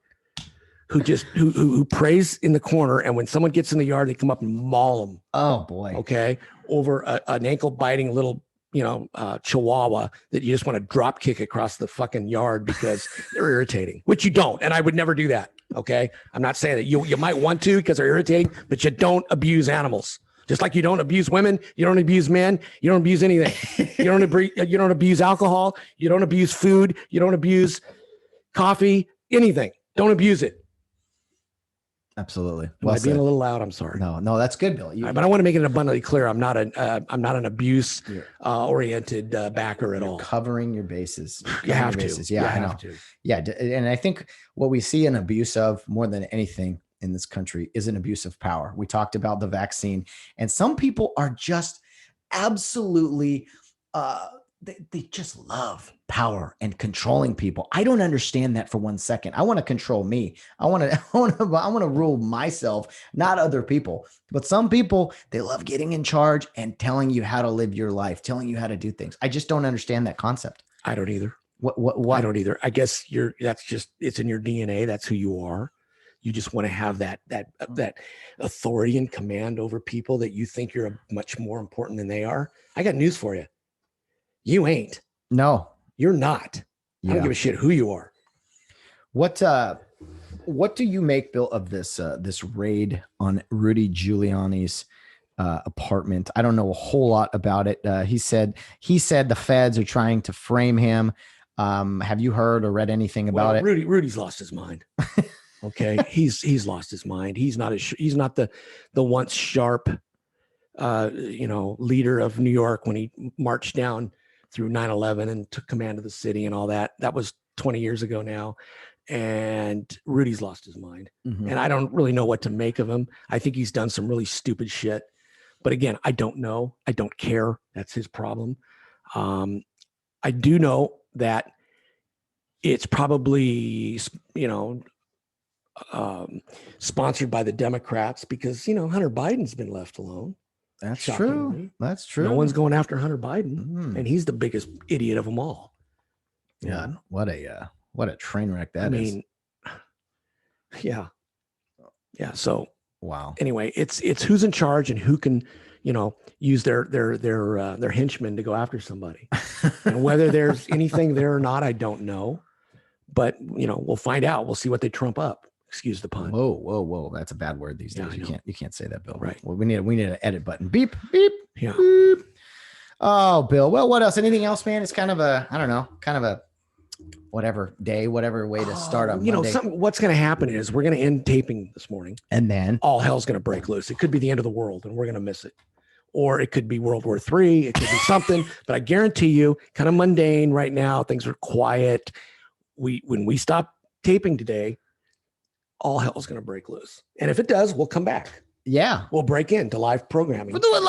who prays in the corner, and when someone gets in the yard, they come up and maul them. Oh boy. Okay. Over an ankle biting little, chihuahua that you just want to drop kick across the fucking yard because they're irritating, which you don't. And I would never do that. Okay. I'm not saying that you might want to because they're irritating, but you don't abuse animals. Just like you don't abuse women, you don't abuse men, you don't abuse anything. You don't abuse alcohol, you don't abuse food, you don't abuse coffee, anything. Don't abuse it. Absolutely. Am I being a little loud? I'm sorry. No, that's good, Bill. But I want to make it abundantly clear. I'm not an abuse oriented backer at all. Covering your bases. You have to. Yeah, I know. Yeah, and I think what we see an abuse of more than anything in this country is an abuse of power. We talked about the vaccine, and some people are just absolutely they just love power and controlling people. I don't understand that for 1 second. I want to control me. I want to rule myself, not other people. But some people, they love getting in charge and telling you how to live your life, telling you how to do things. I just don't understand that concept. I don't either. What? I don't either. I guess it's in your DNA. That's who you are. You just want to have that authority and command over people that you think you're much more important than they are. I got news for you. You ain't. No, you're not. I don't give a shit who you are. What do you make, Bill, of this raid on Rudy Giuliani's apartment? I don't know a whole lot about it. He said the feds are trying to frame him. Have you heard or read anything about it? Rudy's lost his mind. Okay, he's lost his mind. He's not the once sharp, leader of New York when he marched down through 9/11 and took command of the city and all that. That was 20 years ago now. And Rudy's lost his mind. Mm-hmm. And I don't really know what to make of him. I think he's done some really stupid shit. But again, I don't know. I don't care. That's his problem. I do know that it's probably, sponsored by the Democrats because, Hunter Biden's been left alone. That's Shockingly. true. That's true. No one's going after Hunter Biden, and he's the biggest idiot of them all. Yeah. What a train wreck that is. Yeah. Yeah. So wow. Anyway, it's who's in charge and who can, use their henchmen to go after somebody. And whether there's anything there or not, I don't know. But we'll find out. We'll see what they trump up. Excuse the pun. Whoa. That's a bad word these days. You can't say that, Bill. Right. Well, we need an edit button. Beep, beep. Yeah. Beep. Oh, Bill. Well, what else? Anything else, man? It's kind of a whatever day, whatever way to start on Monday. What's going to happen is we're going to end taping this morning, and then all hell's going to break loose. It could be the end of the world and we're going to miss it. Or it could be World War III. It could be something, but I guarantee you, kind of mundane right now. Things are quiet. When we stop taping today, all hell's going to break loose. And if it does, we'll come back. Yeah. We'll break into live programming. We'll do it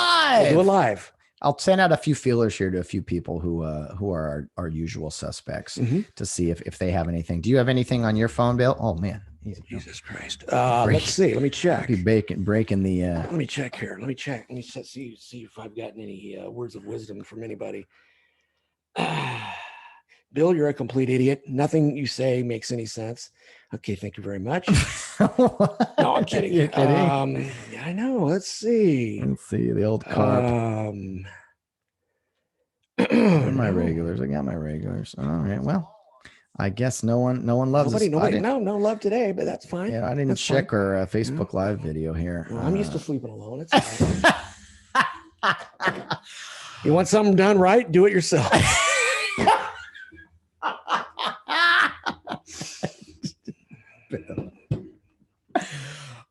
live. I'll send out a few feelers here to a few people who are our usual suspects to see if they have anything. Do you have anything on your phone, Bill? Oh man. Jesus Christ. Let's see. Let me check. Be breaking the Let me check here. Let me see if I've gotten any words of wisdom from anybody. Bill, you're a complete idiot. Nothing you say makes any sense. Okay, thank you very much. No, I'm kidding. You're kidding. Yeah, I know. Let's see. The old carp. My regulars. I got my regulars. All right. Well, I guess no one loves us. Nobody, no love today, but that's fine. Yeah, I didn't check our Facebook Live video here. Well, I'm used to sleeping alone. It's fine. You want something done right? Do it yourself.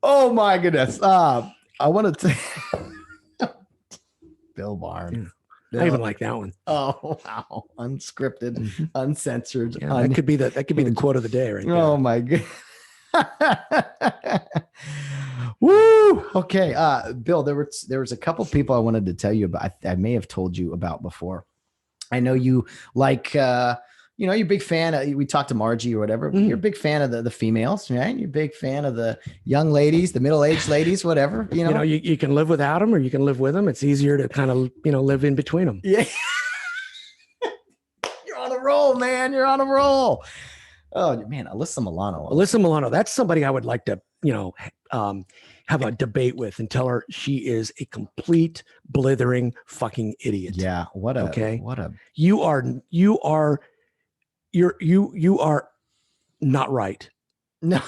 Oh my goodness. I want to Bill Barnes. Yeah. I even like that one. Oh wow. Unscripted, uncensored. Yeah, that could be the quote of the day right there. Oh my god. Woo. Okay. Bill, there was a couple people I wanted to tell you about. I may have told you about before. I know you like you're a big fan. We talked to Margie or whatever. You're a big fan of the females, right? You're a big fan of the young ladies, the middle-aged ladies, whatever. You can live without them or you can live with them. It's easier to kind of, live in between them. Yeah. You're on a roll, man. You're on a roll. Oh man, Alyssa Milano. That's somebody I would like to, have a debate with and tell her she is a complete blithering fucking idiot. Yeah. You are not right. No,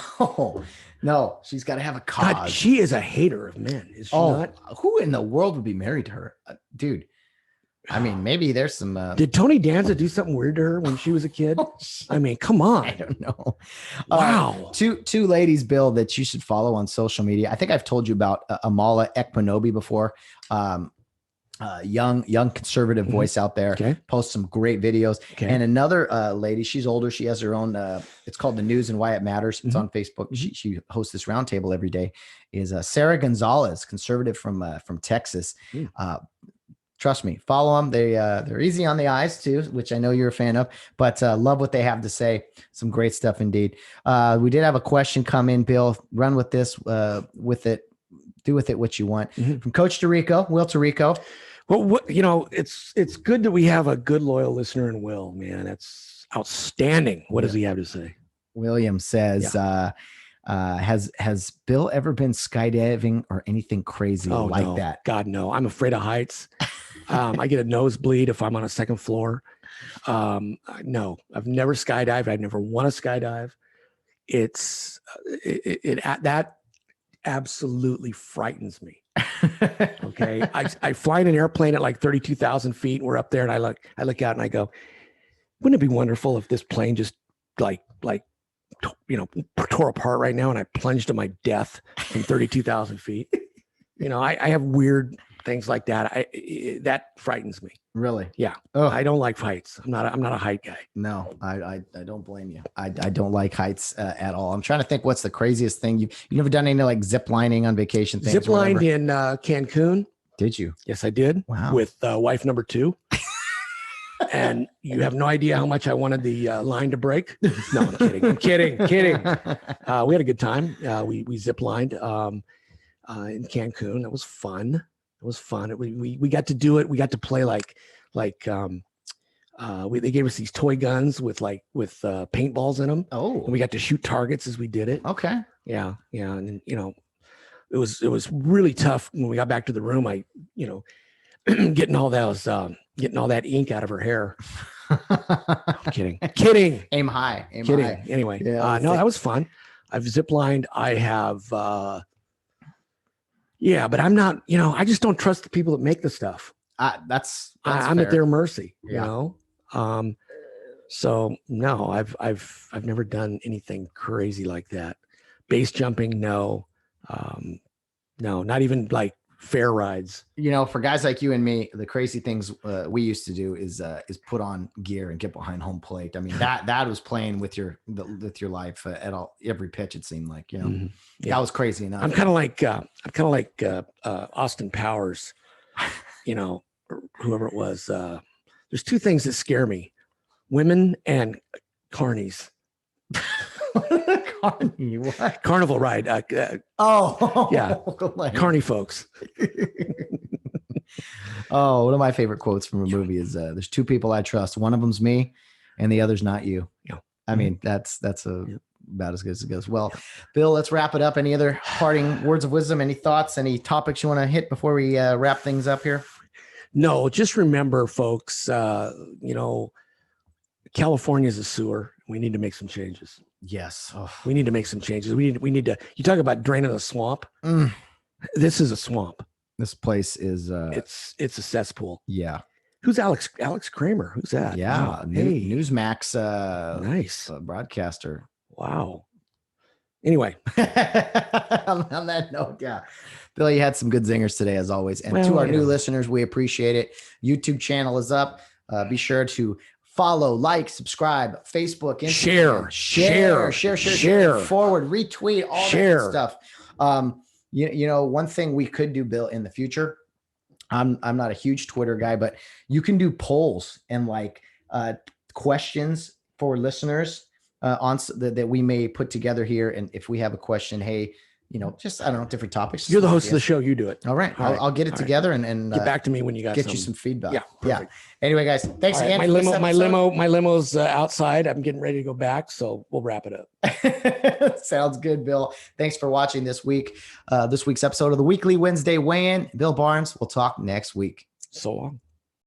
she's got to have a cause. God, she is a hater of men. Is she not? Who in the world would be married to her? Dude. I mean, maybe there's some. Did Tony Danza do something weird to her when she was a kid? I mean, come on. I don't know. Wow. Two ladies, Bill, that you should follow on social media. I think I've told you about Amala Ekpunobi before. Young conservative voice out there. Okay. Posts some great videos. Okay. And another lady, she's older. She has her own. It's called The News and Why It Matters. It's on Facebook. She hosts this roundtable every day. Is Sarah Gonzalez, conservative from Texas. Trust me, follow them. They're easy on the eyes too, which I know you're a fan of, but love what they have to say. Some great stuff indeed. We did have a question come in, Bill. Run with this, with it. Do with it what you want. From Coach Tirico, Will Tirico. Well, it's good that we have a good, loyal listener in Will, man. That's outstanding. What does he have to say? William says, has Bill ever been skydiving or anything crazy that? God, no. I'm afraid of heights. I get a nosebleed if I'm on a second floor. No, I've never skydived. I've never want to skydive. That absolutely frightens me. Okay. I fly in an airplane at like 32,000 feet. We're up there and I look out and I go, wouldn't it be wonderful if this plane just tore apart right now and I plunged to my death from 32,000 feet. I have weird things like that. That frightens me. Really? Yeah. Oh, I don't like heights. I'm not a height guy. No, I don't blame you. I don't like heights at all. I'm trying to think what's the craziest thing you never done any like zip lining on vacation things? Zip lined in Cancun. Did you? Yes, I did. Wow. With wife number 2. And you have no idea how much I wanted the line to break. No, I'm kidding. I'm kidding. We had a good time. We zip lined in Cancun. It was fun. We got to do it. We got to play they gave us these toy guns with paintballs in them. Oh, and we got to shoot targets as we did it. okay. Yeah. And it was really tough when we got back to the room. Getting all that ink out of her hair. I'm kidding. Aim high. Anyway, Yeah, no, that was fun. I've ziplined. I have, but I'm not. I just don't trust the people that make the stuff. I'm fair. At their mercy. Yeah. So no, I've never done anything crazy like that. Base jumping, no, not even like fair rides. For guys like you and me, the crazy things we used to do is put on gear and get behind home plate. I mean, that was playing with your life at every pitch. It seemed like, Mm-hmm. that was crazy enough. I'm kind of like Austin Powers, whoever it was. There's two things that scare me: women and carnies. Carney, what? Carnival ride. Yeah. Carney folks. One of my favorite quotes from a movie is there's two people I trust. One of them's me and the other's not you. Yeah. I mean, that's about as good as it goes. Well, Bill, let's wrap it up. Any other parting words of wisdom? Any thoughts? Any topics you want to hit before we wrap things up here? No, just remember, folks, California is a sewer. We need to make some changes. Yes. Oh. We need to make some changes. We need to, you talk about draining a swamp. This is a swamp. This place is it's a cesspool. Yeah. Who's Alex Kramer? Who's that? Yeah. Oh, hey. Newsmax nice broadcaster. Wow. Anyway. on that note, yeah. Bill, you had some good zingers today, as always. And to our new listeners, we appreciate it. YouTube channel is up. Be sure to follow, like, subscribe, Facebook, Instagram, share, forward, retweet, all that stuff. One thing we could do, Bill, in the future, I'm not a huge Twitter guy, but you can do polls and questions for listeners that we may put together here. And if we have a question, hey, just, I don't know, different topics. You're the host of the show. You do it. All right. I'll get it together and get back to me when you got you some feedback. Yeah. Perfect. Yeah. Anyway, guys, thanks again. My limo's outside. I'm getting ready to go back. So we'll wrap it up. Sounds good, Bill. Thanks for watching this week's episode of the Weekly Wednesday Weigh-In. Bill Barnes. We'll talk next week. So long.